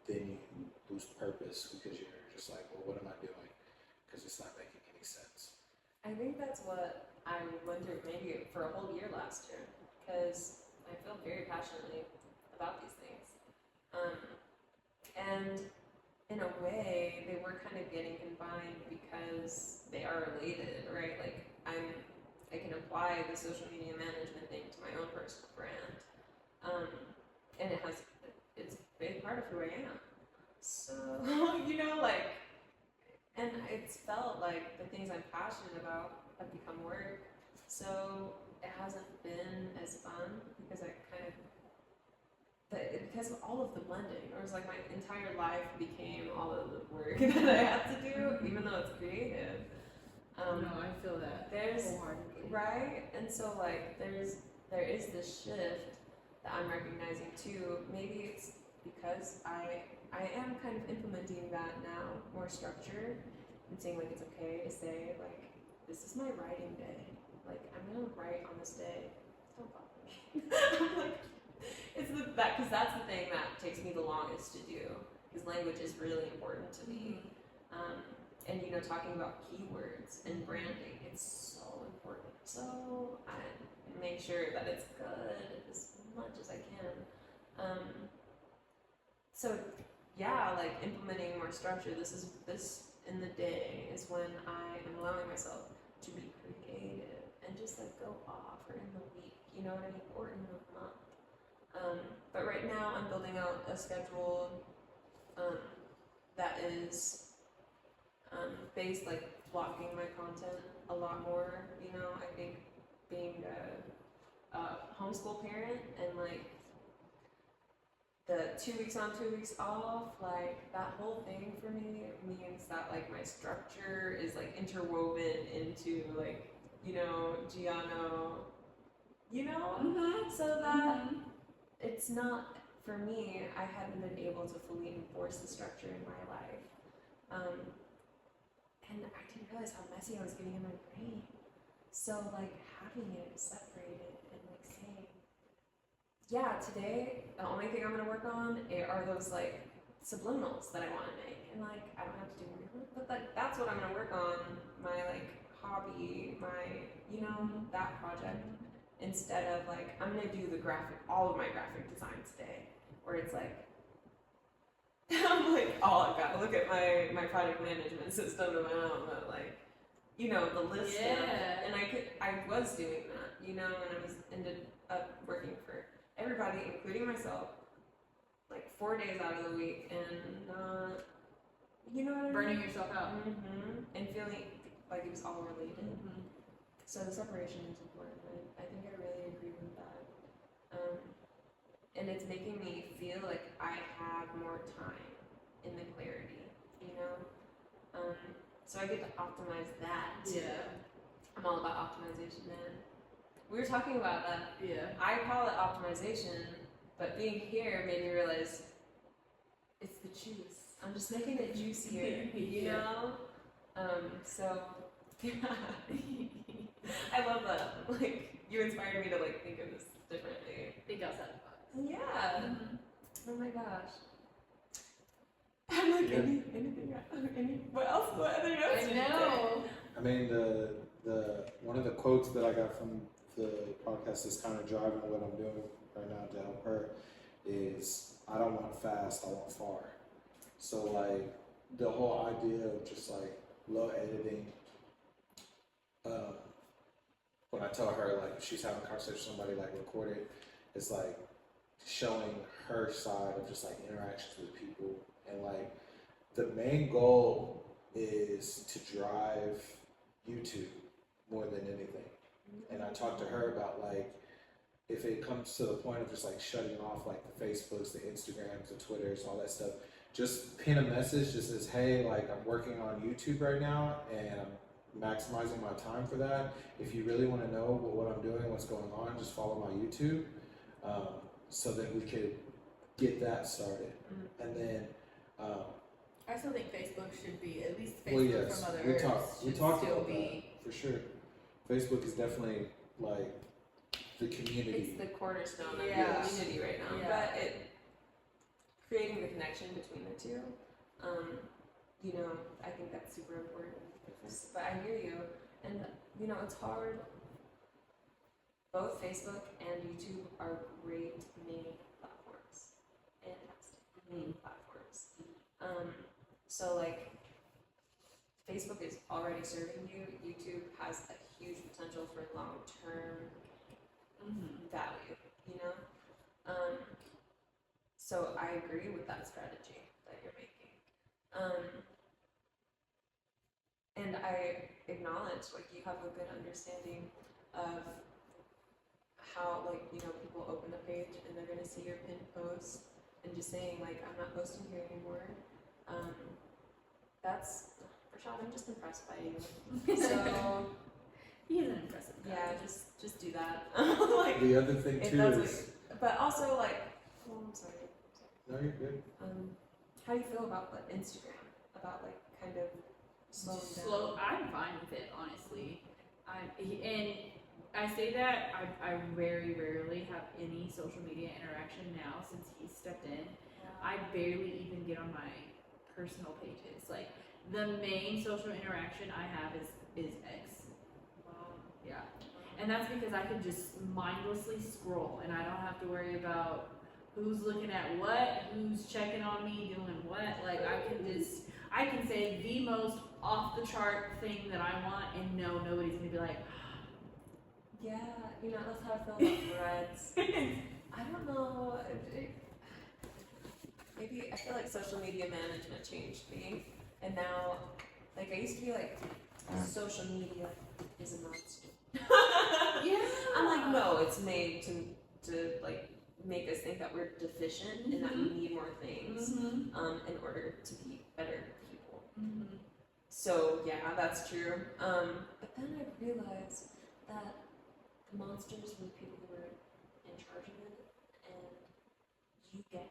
then you lose purpose because you're just like, well, what am I doing? Because it's not making any sense. I think that's what I went through maybe for a whole year last year, because I feel very passionately about these things. And in a way, they were kind of getting combined because they are related, right? Like, I can apply the social media management thing to my own personal brand. And it's a big part of who I am. So, you know, like, and it's felt like the things I'm passionate about have become work. So it hasn't been as fun because because of all of the blending. It was like my entire life became all of the work that I had to do, even though it's creative. No, I feel that. There's wholeheartedly. right, and so like there is this shift that I'm recognizing too. Maybe it's because I am kind of implementing that now, more structure, and saying like it's okay to say like, this is my writing day. Like, I'm gonna write on this day. Don't bother me. I'm like, because that's the thing that takes me the longest to do. Because language is really important to me. And you know, talking about keywords and branding, it's so important. So I make sure that it's good as much as I can. So yeah, like implementing more structure. This in the day is when I am allowing myself to be creative and just like go off, or in the week, you know what I mean, or in the month. But right now I'm building out a schedule that is based, like blocking my content a lot more. You know, I think being a homeschool parent and like the 2 weeks on, 2 weeks off, like that whole thing for me means that like my structure is like interwoven into like, you know, Giano, you know, so that it's not, for me, I hadn't been able to fully enforce the structure in my life. And I didn't realize how messy I was getting in my brain. So like having it separated and like saying, yeah, today the only thing I'm gonna work on are those like subliminals that I want to make, and like I don't have to do more, but like that's what I'm gonna work on, my like hobby, my, you know, that project, instead of like I'm gonna do all of my graphic design today, where it's like I'm like, oh, I've got to look at my project management system in my own, but like, you know, the list. Yeah. And I was doing that, you know, and I was ended up working for everybody, including myself, like 4 days out of the week, and not, you know what I mean? Burning yourself out. And feeling like it was all related. Mm-hmm. So the separation is important. I think I really agree with that. And it's making me feel like I have more time in the clarity, you know? So I get to optimize that. Yeah. I'm all about optimization, man. We were talking about that. Yeah. I call it optimization, but being here made me realize it's the juice. I'm just making it juicier, you know? So, yeah. I love that. Like, you inspired me to, like, think of this differently. Think outside the box. Yeah. Mm-hmm. Oh my gosh. I'm like, what else? What other notes? I did you know. I mean, the one of the quotes that I got from the podcast is kind of driving what I'm doing right now to help her is, I don't want fast, I want far. So like the whole idea of just like low editing, when I tell her like if she's having a conversation with somebody, like record it, it's like showing her side of just like interactions with people, and like the main goal is to drive YouTube more than anything. And I talked to her about like if it comes to the point of just like shutting off like the Facebooks, the Instagrams, the Twitters, all that stuff, just pin a message just says, hey, like I'm working on YouTube right now and I'm maximizing my time for that. If you really want to know what I'm doing, what's going on, just follow my YouTube, so that we could get that started. And then I still think Facebook should be, at least Facebook well, yes, from other we areas talked still about be. that for sure. Facebook is definitely like the community. It's the cornerstone of Yeah. the community right now. Yeah. But creating the connection between the two, you know, I think that's super important. But I hear you, and you know, it's hard. Both Facebook and YouTube are great main platforms, fantastic main platforms. So like, Facebook is already serving you. YouTube has a huge potential for long-term value, you know? So I agree with that strategy that you're making. And I acknowledge, like, you have a good understanding of how, like, you know, people open a page and they're gonna see your pinned post and just saying, like, I'm not posting here anymore. That's, Rashad, I'm just impressed by you. So, He is an impressive guy. yeah, just do that. Like, The other thing if too that's is, but also, like, oh, I'm sorry. no, you're good. How do you feel about like Instagram? About like kind of slowing down? I'm fine with it, honestly. And I say that I very rarely have any social media interaction now since he stepped in. I barely even get on my personal pages. Like, the main social interaction I have is X. Yeah. And that's because I can just mindlessly scroll and I don't have to worry about who's looking at what, who's checking on me, doing what. Like, I can say the most off the chart thing that I want and no, nobody's gonna be like, Yeah, you know, that's how I feel about threads. I don't know. Maybe I feel like social media management changed me, and now, like, I used to be like, social media is a monster. yeah. I'm like, no, it's made to like make us think that we're deficient and that we need more things in order to be better people. So yeah, that's true. But then I realized that the monsters were the people who were in charge of it, and you get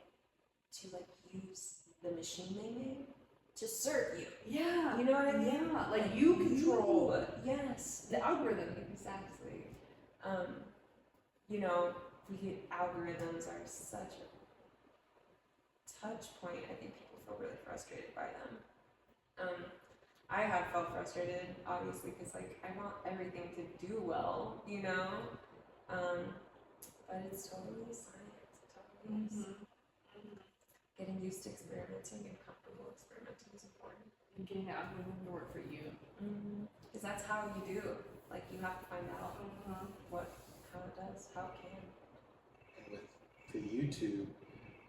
to like use the machine they made to serve you. Yeah. You know what I mean? Yeah. Like, you control yes, the algorithm. exactly. You know, algorithms are such a touch point. I think people feel really frustrated by them. I have felt frustrated, obviously, because like I want everything to do well, you know. But it's totally science. It totally is. Getting used to experimenting and comfortable experimenting is important. And getting the algorithm to work for you. Because that's how you do. Like you have to find out how it does, how it can. And with the YouTube,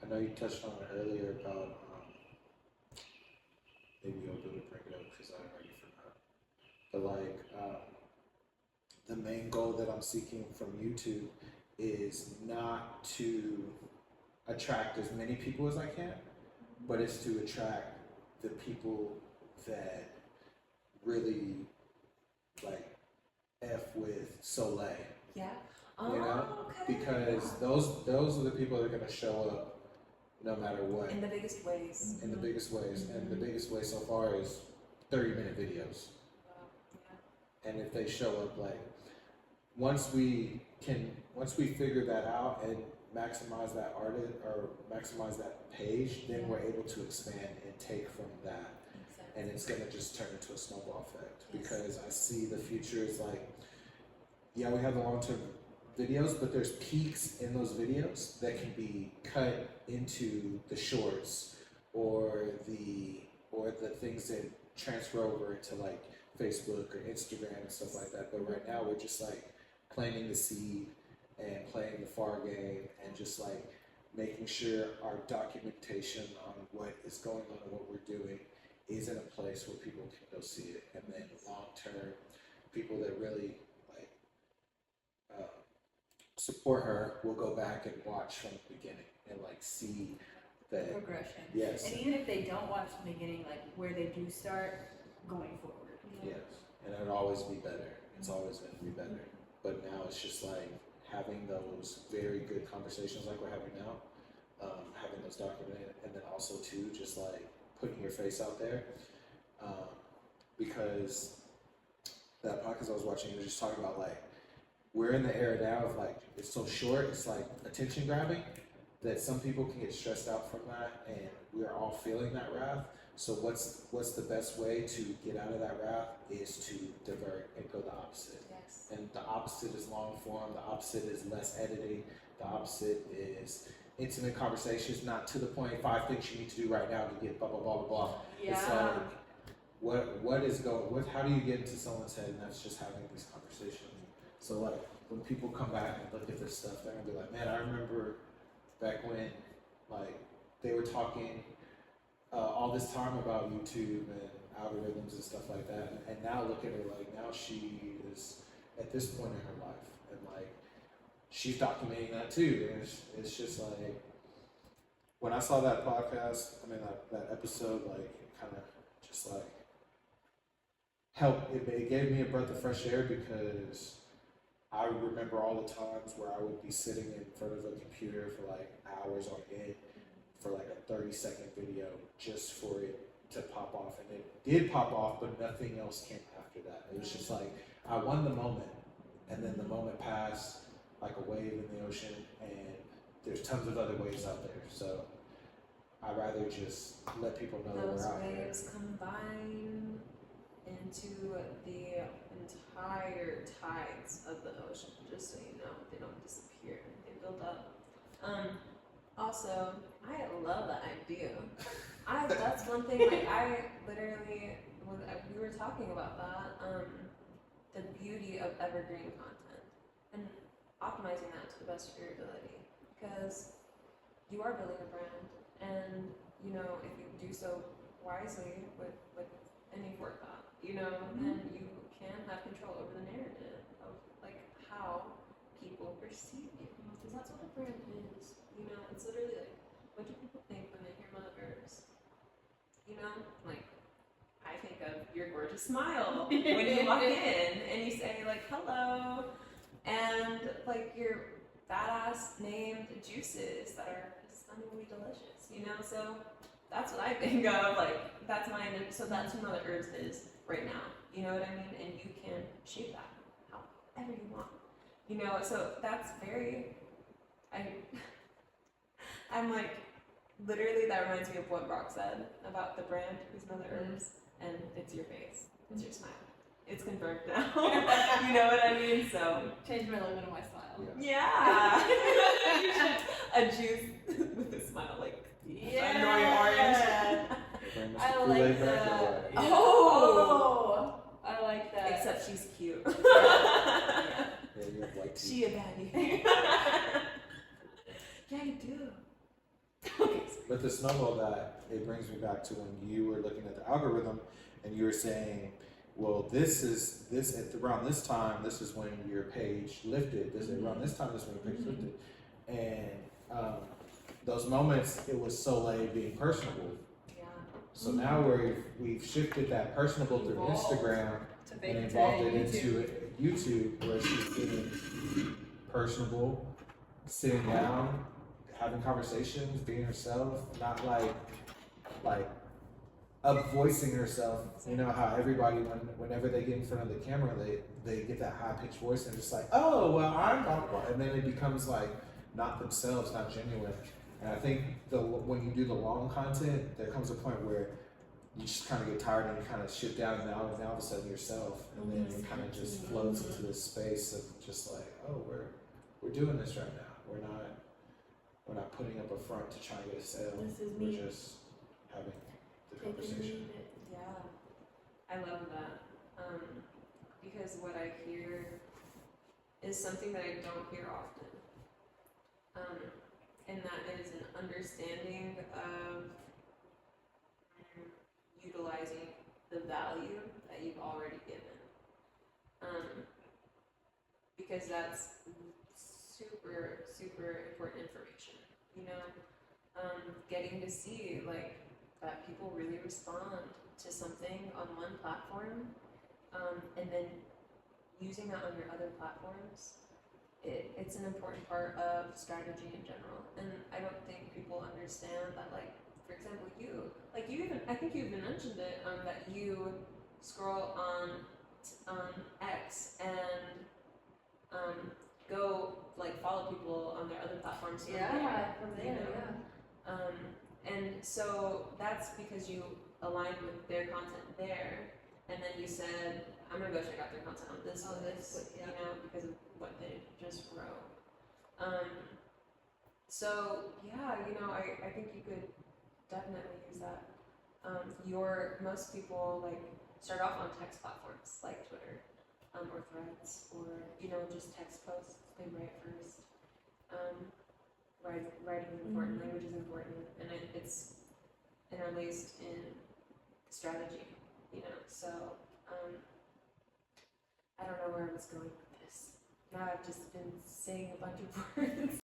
I know you touched on it earlier about maybe you'll be able to bring it up because I already forgot. But like the main goal that I'm seeking from YouTube is not to attract as many people as I can, but it's to attract the people that really like F with Soleil. Yeah. You know? Okay. Because those are the people that are gonna show up no matter what. In the biggest ways. In the biggest ways. And the biggest way so far is 30-minute videos. Yeah. And if they show up like once we figure that out and maximize that artist or maximize that page, then we're able to expand and take from that. Exactly. And it's gonna just turn into a snowball effect. Yes. Because I see the future is like, yeah, we have the long-term videos, but there's peaks in those videos that can be cut into the shorts or the things that transfer over into like Facebook or Instagram and stuff like that. But right now we're just like planting the seed and playing the far game and just like making sure our documentation on what is going on and what we're doing is in a place where people can go see it. And then long term, people that really like support her will go back and watch from the beginning and like see that Progression. yes. And even if they don't watch the beginning, like where they do start going forward. Yes, and it'll always be better. It's always going to be better. But now it's just like having those very good conversations like we're having now, having those documented, and then also too, just like putting your face out there. Because that podcast I was watching was just talking about like, we're in the era now of like, it's so short, it's like attention grabbing, that some people can get stressed out from that, and we're all feeling that wrath. So what's the best way to get out of that wrath is to divert and go the opposite. Yes. And the opposite is long form, the opposite is less editing, the opposite is intimate conversations, not to the point 5 things you need to do right now to get blah blah blah blah blah. Yeah. It's like how do you get into someone's head, and that's just having these conversations. So like when people come back and look at this stuff, they're gonna be like, man, I remember back when like they were talking all this time about YouTube and algorithms and stuff like that, and now look at her, like now she is at this point in her life, and like she's documenting that too, and it's just like when I saw that podcast, I mean that episode, like it kind of just like helped, it gave me a breath of fresh air, because I remember all the times where I would be sitting in front of a computer for like hours on end for like a 30-second video just for it to pop off. And it did pop off, but nothing else came after that. It was just like, I won the moment, and then the moment passed like a wave in the ocean, and there's tons of other waves out there. So I'd rather just let people know that Those we're out there. waves combine into the entire tides of the ocean, just so you know. They don't disappear, they build up. Also, I love that idea. That's one thing, like I literally, we were talking about that, the beauty of evergreen content and optimizing that to the best of your ability, because you are building a brand, and you know, if you do so wisely with any forethought, you know, then you can have control over the narrative of like how people perceive you, because that's what a brand is. You know, it's literally like, what do people think when they hear Mother Earth? You know, like I think of your gorgeous smile when you walk in and you say like hello, and like your badass named juices that are stunningly delicious. You know, so that's what I think of. Like that's so that's who Mother Earth is right now. You know what I mean? And you can shape that however you want. You know, so that's very. I'm like, literally, that reminds me of what Brock said about the brand, who's Mother Earth, and it's your face, it's your smile. It's confirmed now. You know what I mean? So Change my logo to my style. yeah, a juice with a smile, like annoying orange. I like that. Oh, I like that. Except she's cute. Yeah, you have white teeth. She a baddie. Yeah, you do. But the snowball that it brings me back to when you were looking at the algorithm and you were saying, well, this at around this time, this is when your page lifted. This around this time, this is when your page lifted, and those moments, it was Soleil being personable. Yeah. So now we've shifted that personable through Instagram and evolved it into YouTube, where she's getting personable, sitting down, having conversations, being herself, not like up voicing herself. You know how everybody whenever they get in front of the camera, they get that high pitched voice and just like, oh well, I'm blah, blah, and then it becomes like not themselves, not genuine. And I think when you do the long content, there comes a point where you just kind of get tired and you kind of shift down, and now all of a sudden yourself, and then it kind of just floats into this space of just like, oh, we're doing this right now. We're not putting up a front to try and get a sale. This is We're me. just having the conversation. Yeah, I love that. Because what I hear is something that I don't hear often. And that is an understanding of utilizing the value that you've already given. Because that's super, super important information. You know, getting to see like that people really respond to something on one platform, and then using that on your other platforms. It's an important part of strategy in general, and I don't think people understand that. Like, for example, I think you even mentioned it, that you scroll on X and go like follow people on their other platforms from there. From You there, know? And so that's because you aligned with their content there, and then you said, I'm gonna go check out their content on this place, you know, because of what they just wrote. So yeah, you know, I think you could definitely use that. Most people like start off on text platforms like Twitter, or Threads, or you know, just text posts. They write first. Writing is important, language is important, and it's interlaced in strategy, you know. So I don't know where I was going with this. Now I've just been saying a bunch of words.